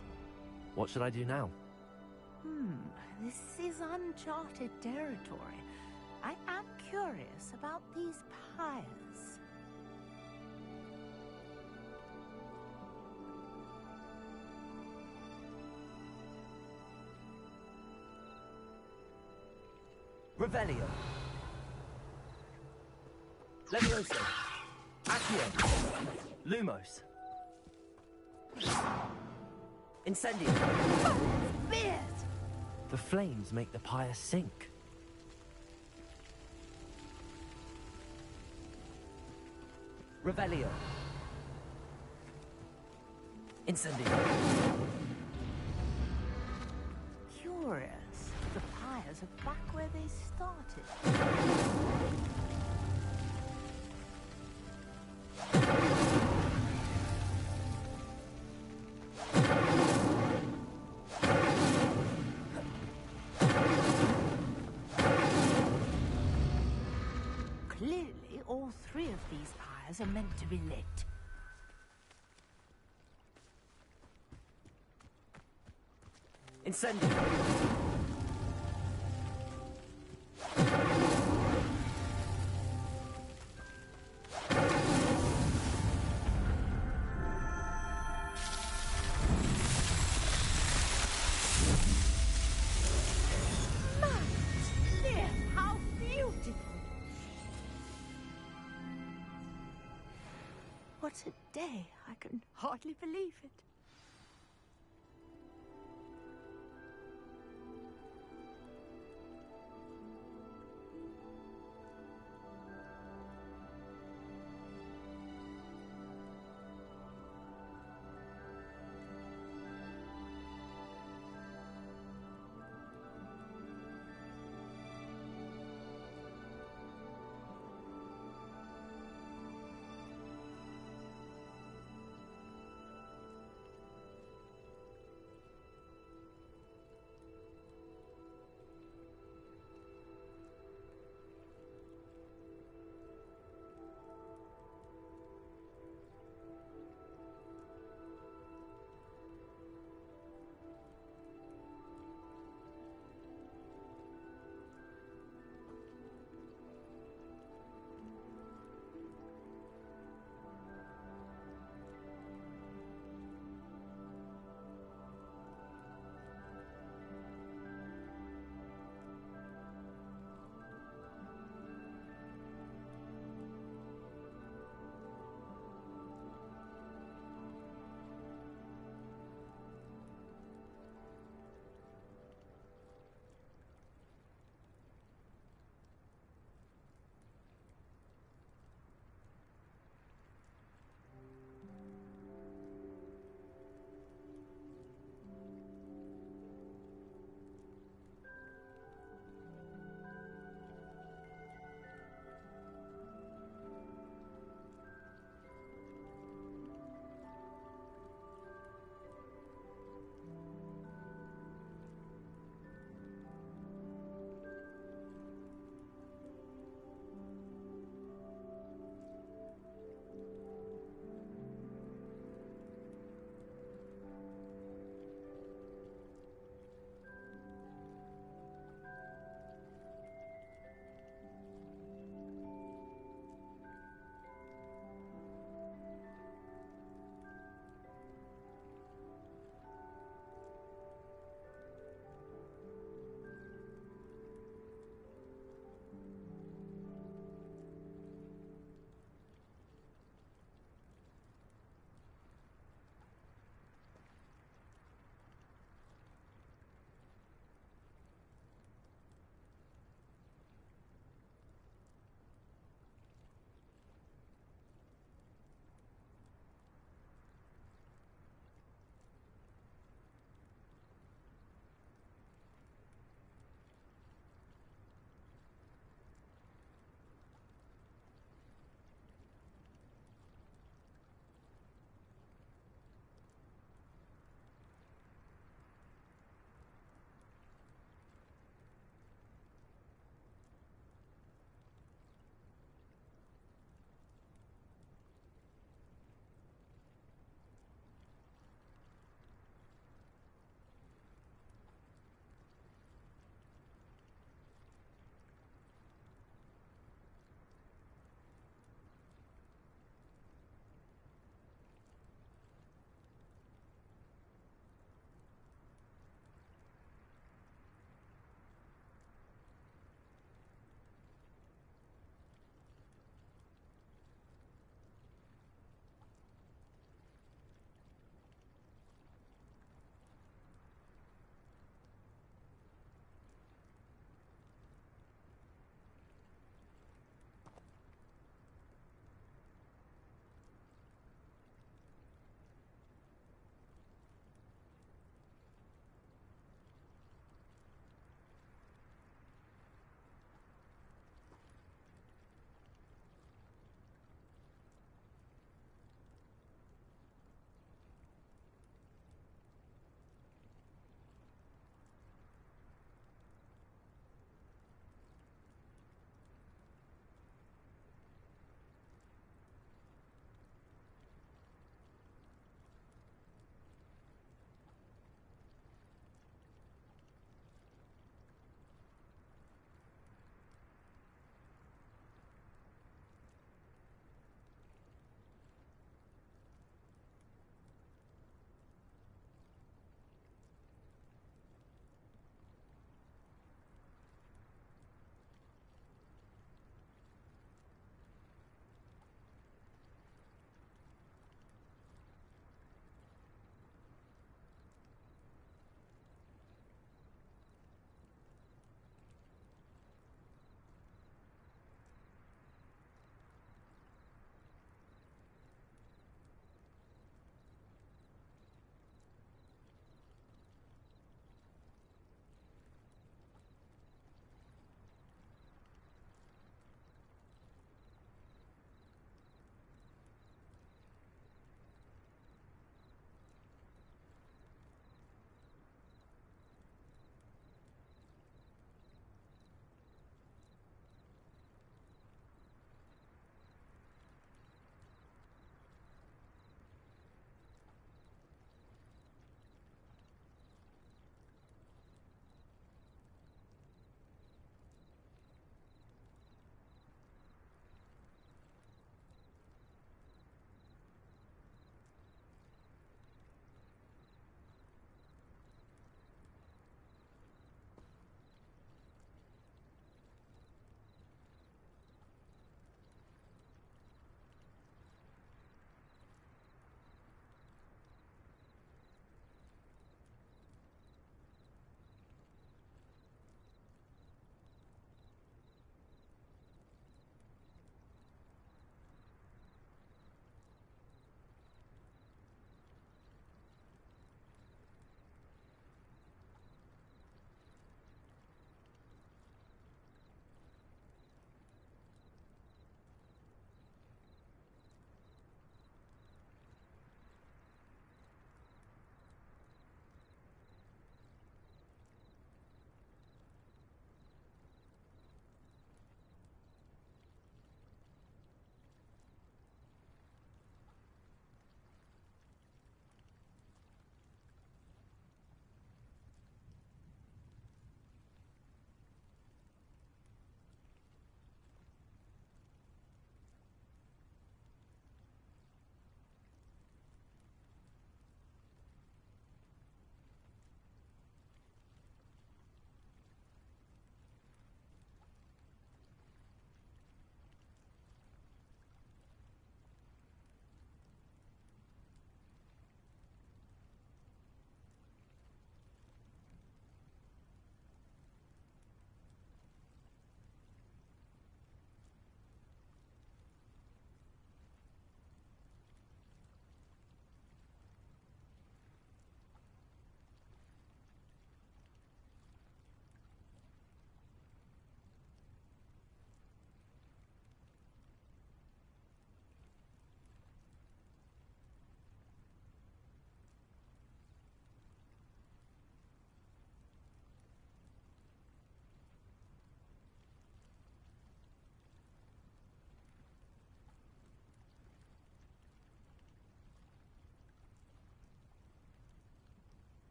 What should I do now? This is uncharted territory. I am curious about these pyres. Revelio. Levioso. Accio. Lumos. Incendio. Beard! The flames make the pyre sink. Revelio. Incendio. Curious. The pyres are back where they started. Clearly, all three of these pyres are meant to be lit. Incendio! Dear, how beautiful! What a day! I can hardly believe it.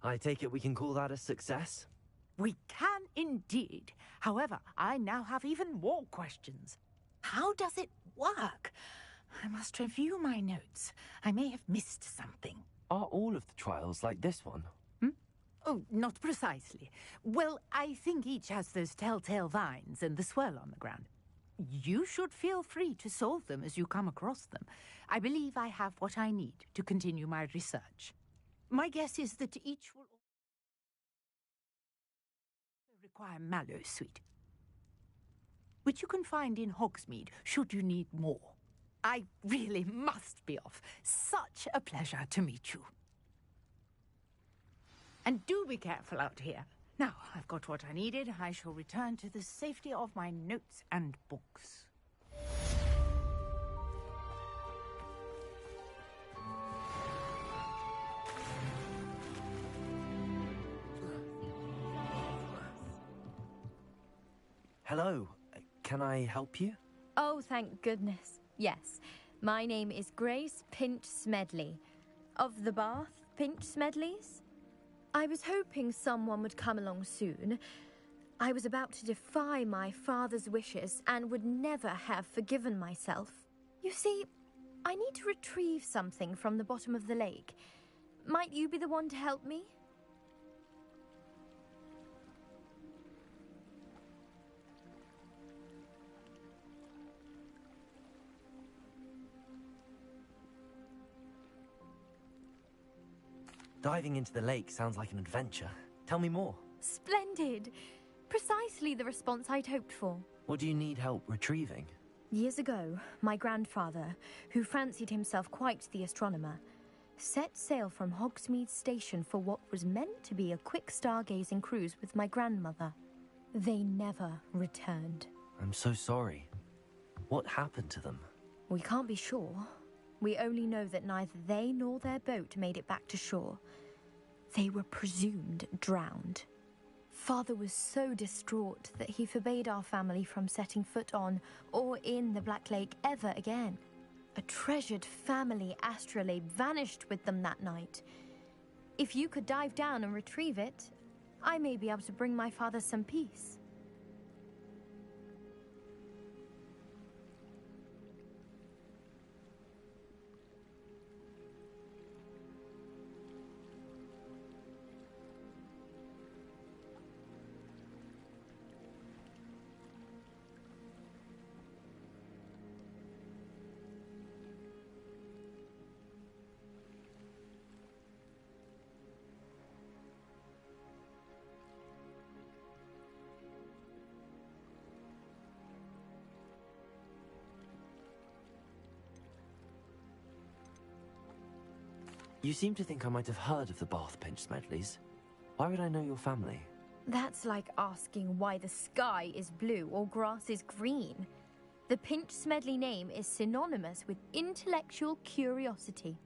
I take it we can call that a success? We can indeed. However, I now have even more questions. How does it work? I must review my notes. I may have missed something. Are all of the trials like this one? Oh, not precisely. Well, I think each has those telltale vines and the swirl on the ground. You should feel free to solve them as you come across them. I believe I have what I need to continue my research. My guess is that each will require mallow sweet, which you can find in Hogsmeade should you need more. I really must be off. Such a pleasure to meet you. And do be careful out here. Now, I've got what I needed. I shall return to the safety of my notes and books. Hello. Can I help you? Oh, thank goodness. Yes. My name is Grace Pinch Smedley. Of the Bath Pinch Smedleys? I was hoping someone would come along soon. I was about to defy my father's wishes and would never have forgiven myself. You see, I need to retrieve something from the bottom of the lake. Might you be the one to help me? Diving into the lake sounds like an adventure. Tell me more. Splendid! Precisely the response I'd hoped for. What do you need help retrieving? Years ago, my grandfather, who fancied himself quite the astronomer, set sail from Hogsmeade Station for what was meant to be a quick stargazing cruise with my grandmother. They never returned. I'm so sorry. What happened to them? We can't be sure. We only know that neither they nor their boat made it back to shore. They were presumed drowned. Father was so distraught that he forbade our family from setting foot on or in the Black Lake ever again. A treasured family astrolabe vanished with them that night. If you could dive down and retrieve it, I may be able to bring my father some peace. You seem to think I might have heard of the Bath Pinch Smedleys. Why would I know your family? That's like asking why the sky is blue or grass is green. The Pinch Smedley name is synonymous with intellectual curiosity.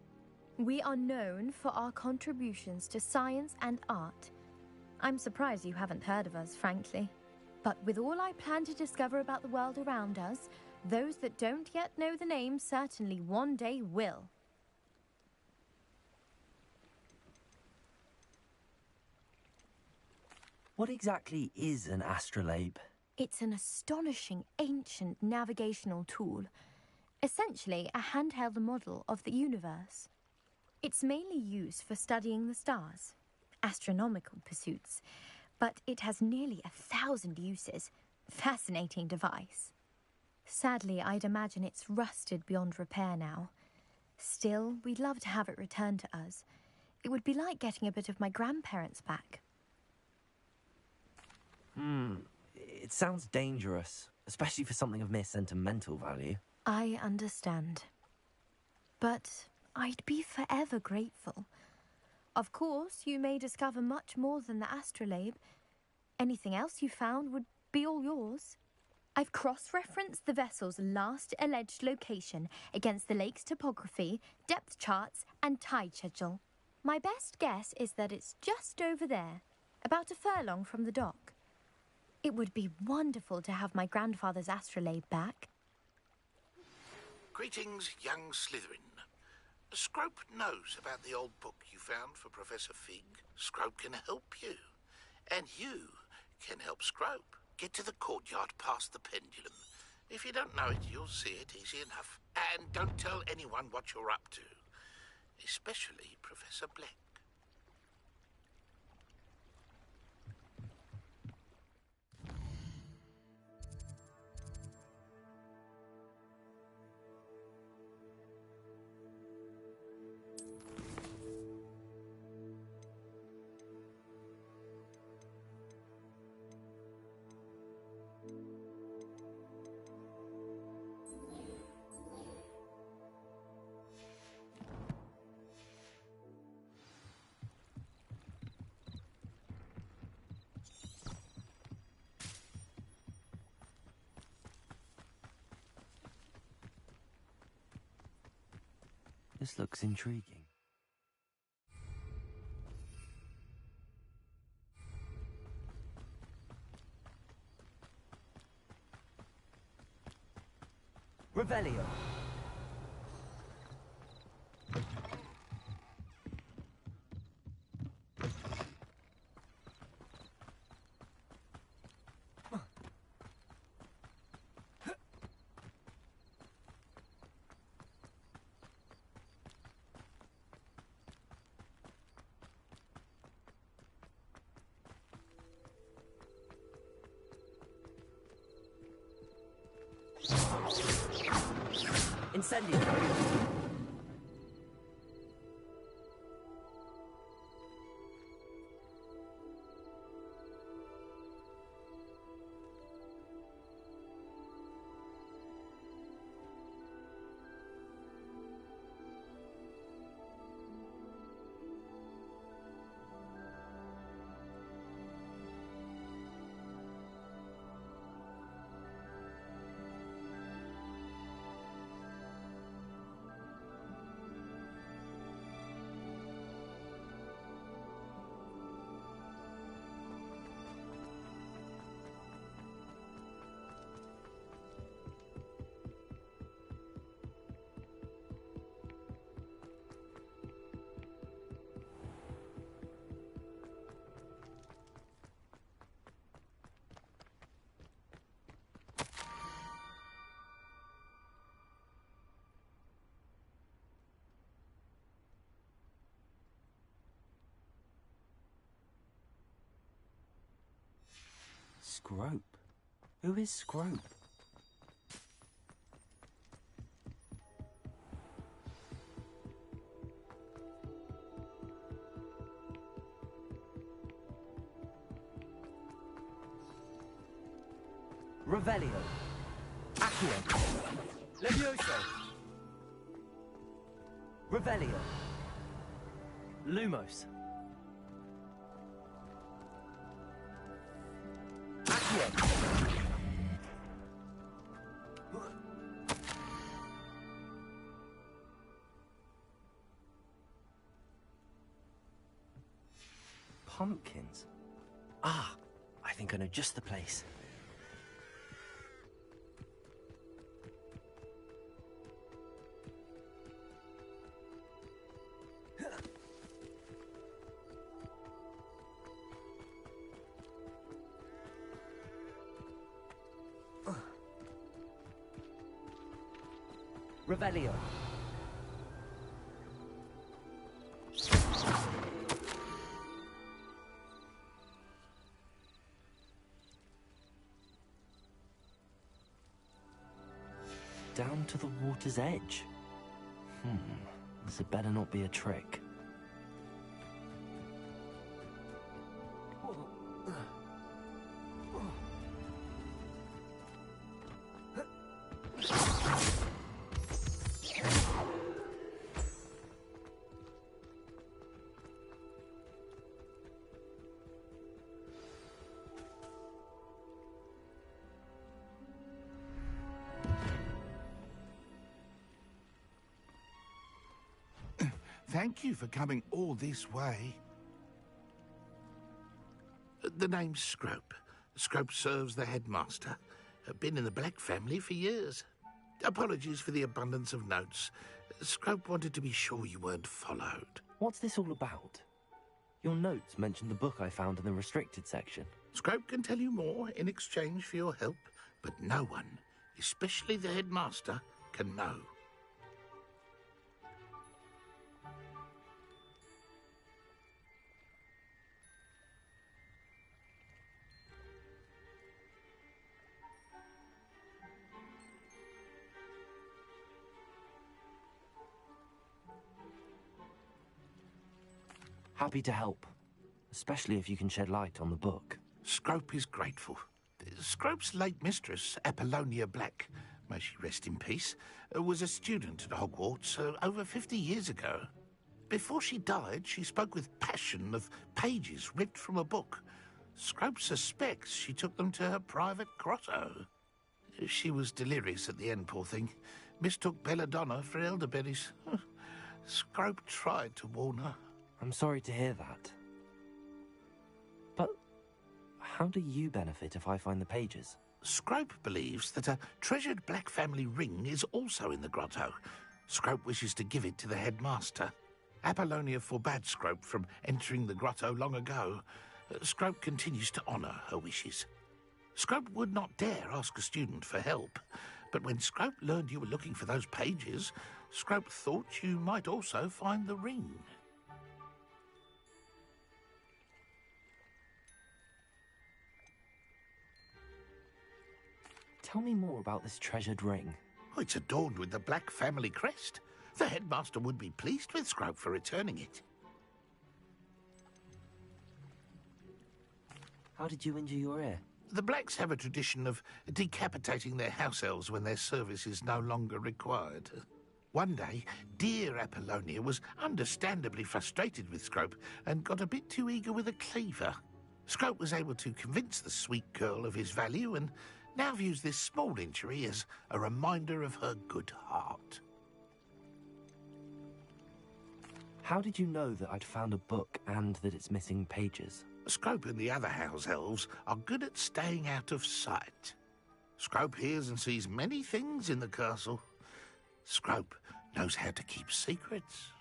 We are known for our contributions to science and art. I'm surprised you haven't heard of us, frankly. But with all I plan to discover about the world around us, those that don't yet know the name certainly one day will. What exactly is an astrolabe? It's an astonishing ancient navigational tool. Essentially, a handheld model of the universe. It's mainly used for studying the stars, astronomical pursuits, but it has nearly 1,000 uses. Fascinating device. Sadly, I'd imagine it's rusted beyond repair now. Still, we'd love to have it returned to us. It would be like getting a bit of my grandparents back. It sounds dangerous, especially for something of mere sentimental value. I understand. But I'd be forever grateful. Of course, you may discover much more than the astrolabe. Anything else you found would be all yours. I've cross-referenced the vessel's last alleged location against the lake's topography, depth charts, and tide schedule. My best guess is that it's just over there, about a furlong from the dock. It would be wonderful to have my grandfather's astrolabe back. Greetings, young Slytherin. Scrope knows about the old book you found for Professor Fig. Scrope can help you. And you can help Scrope. Get to the courtyard past the pendulum. If you don't know it, you'll see it easy enough. And don't tell anyone what you're up to. Especially Professor Black. This looks intriguing. Revelio. Incendio. Scrope? Who is Scrope? Revelio. Accio. Levioso. Revelio. Lumos. Pumpkins? Ah, I think I know just the place. Revelio. Down to the water's edge. This had better not be a trick. Thank you for coming all this way. The name's Scrope. Scrope serves the headmaster. Been in the Black family for years. Apologies for the abundance of notes. Scrope wanted to be sure you weren't followed. What's this all about? Your notes mentioned the book I found in the restricted section. Scrope can tell you more in exchange for your help, but no one, especially the headmaster, can know. Happy to help, especially if you can shed light on the book. Scrope is grateful. Scrope's late mistress, Apollonia Black, may she rest in peace, was a student at Hogwarts over 50 years ago. Before she died, she spoke with passion of pages ripped from a book. Scrope suspects she took them to her private grotto. She was delirious at the end, poor thing. Mistook belladonna for elderberries. Scrope tried to warn her. I'm sorry to hear that. But how do you benefit if I find the pages? Scrope believes that a treasured Black family ring is also in the grotto. Scrope wishes to give it to the headmaster. Apollonia forbade Scrope from entering the grotto long ago. Scrope continues to honour her wishes. Scrope would not dare ask a student for help, but when Scrope learned you were looking for those pages, Scrope thought you might also find the ring. Tell me more about this treasured ring. Oh, it's adorned with the Black family crest. The headmaster would be pleased with Scrope for returning it. How did you injure your ear? The Blacks have a tradition of decapitating their house elves when their service is no longer required. One day, dear Apollonia was understandably frustrated with Scrope and got a bit too eager with a cleaver. Scrope was able to convince the sweet girl of his value and now views this small injury as a reminder of her good heart. How did you know that I'd found a book and that it's missing pages? Scrope and the other house elves are good at staying out of sight. Scrope hears and sees many things in the castle. Scrope knows how to keep secrets.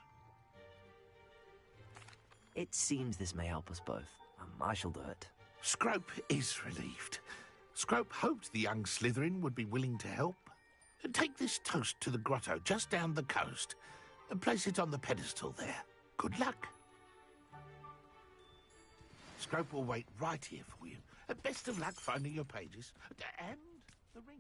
It seems this may help us both. I shall do it. Scrope is relieved. Scrope hoped the young Slytherin would be willing to help. Take this toast to the grotto just down the coast and place it on the pedestal there. Good luck. Scrope will wait right here for you. Best of luck finding your pages. And the ring.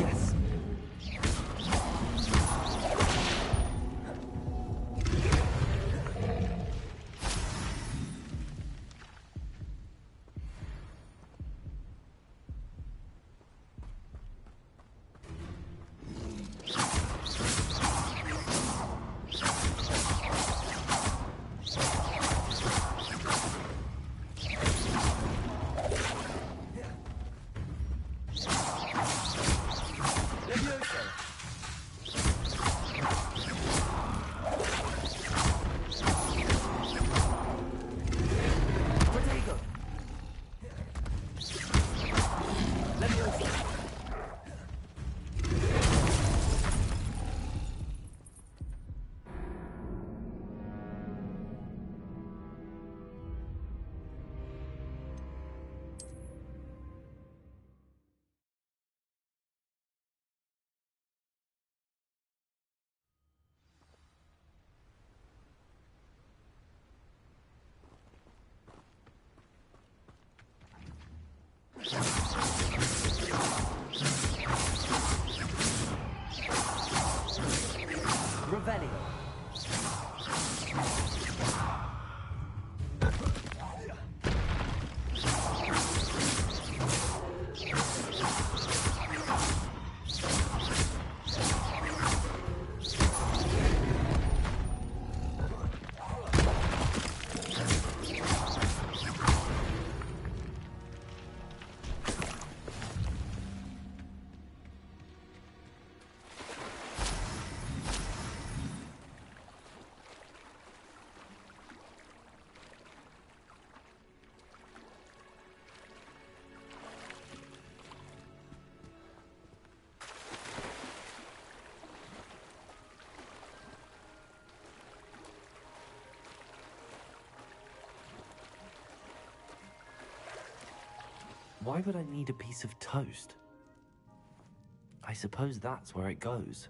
Yes. Why would I need a piece of toast? I suppose that's where it goes.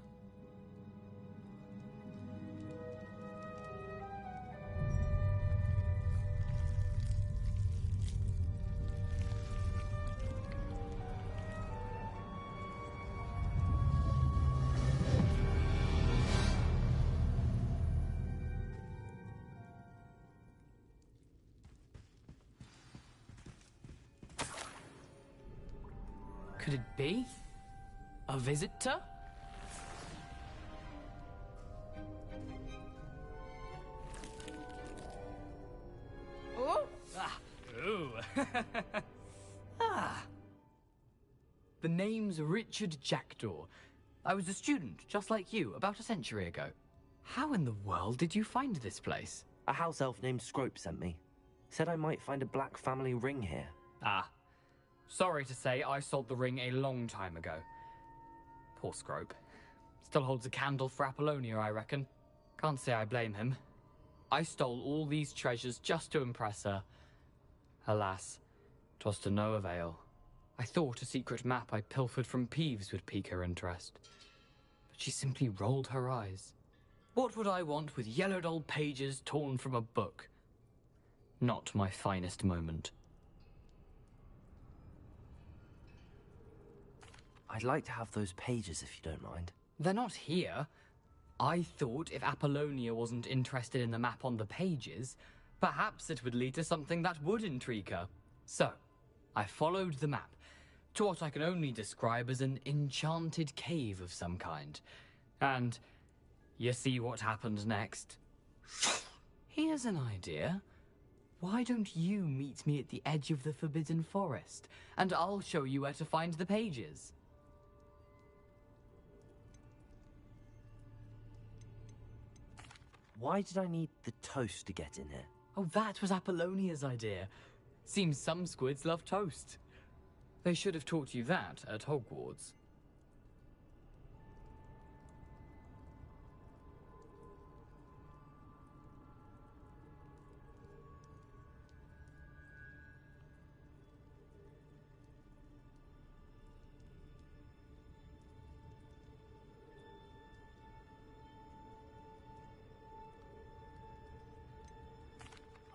Could it be? A visitor? Oh! Ah! Ooh! Ah! The name's Richard Jackdaw. I was a student, just like you, about a century ago. How in the world did you find this place? A house elf named Scrope sent me. Said I might find a black family ring here. Ah. Sorry to say, I sold the ring a long time ago. Poor Scrope. Still holds a candle for Apollonia, I reckon. Can't say I blame him. I stole all these treasures just to impress her. Alas, 'twas to no avail. I thought a secret map I pilfered from Peeves would pique her interest. But she simply rolled her eyes. What would I want with yellowed old pages torn from a book? Not my finest moment. I'd like to have those pages if you don't mind. They're not here. I thought if Apollonia wasn't interested in the map on the pages, perhaps it would lead to something that would intrigue her. So, I followed the map to what I can only describe as an enchanted cave of some kind. And you see what happened next? Here's an idea. Why don't you meet me at the edge of the Forbidden Forest, and I'll show you where to find the pages? Why did I need the toast to get in here? Oh, that was Apollonia's idea. Seems some squids love toast. They should have taught you that at Hogwarts.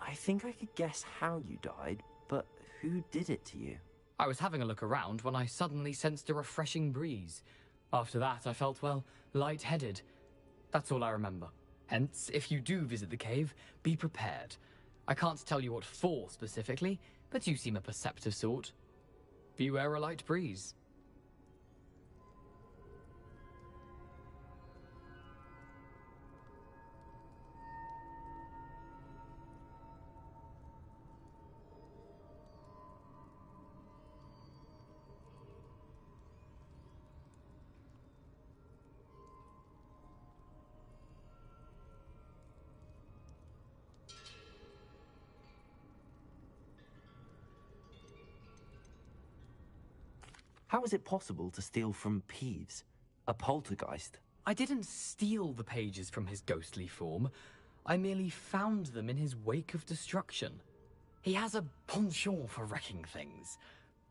I think I could guess how you died, but who did it to you? I was having a look around when I suddenly sensed a refreshing breeze. After that, I felt, well, lightheaded. That's all I remember. Hence, if you do visit the cave, be prepared. I can't tell you what for specifically, but you seem a perceptive sort. Beware a light breeze. How is it possible to steal from Peeves? A poltergeist? I didn't steal the pages from his ghostly form. I merely found them in his wake of destruction. He has a penchant for wrecking things.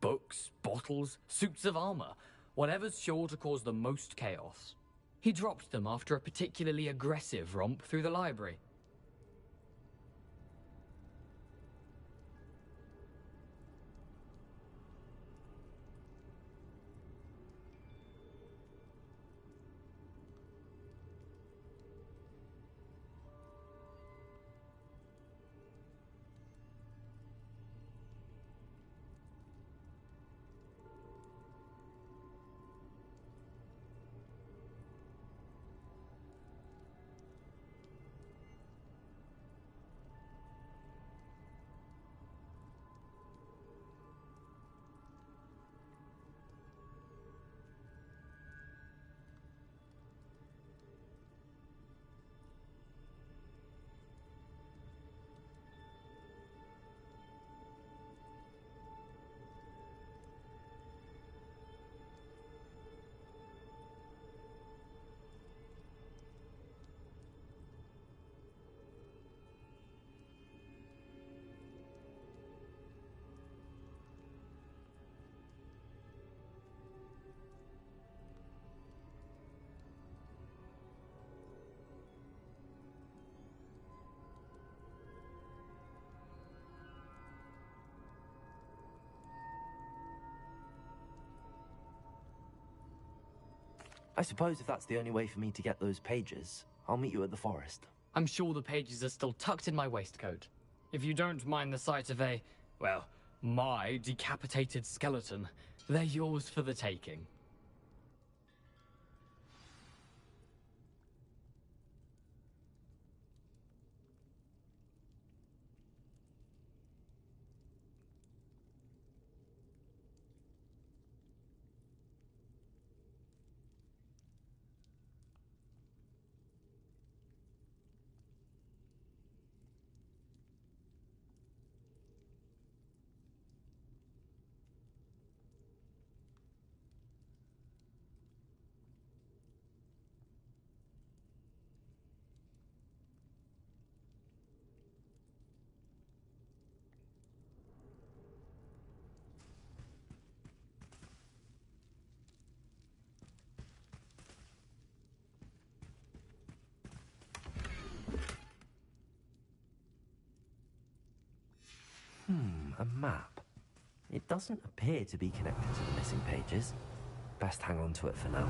Books, bottles, suits of armor, whatever's sure to cause the most chaos. He dropped them after a particularly aggressive romp through the library. I suppose if that's the only way for me to get those pages, I'll meet you at the forest. I'm sure the pages are still tucked in my waistcoat. If you don't mind the sight of a, well, my decapitated skeleton, they're yours for the taking. A map. It doesn't appear to be connected to the missing pages. Best hang on to it for now.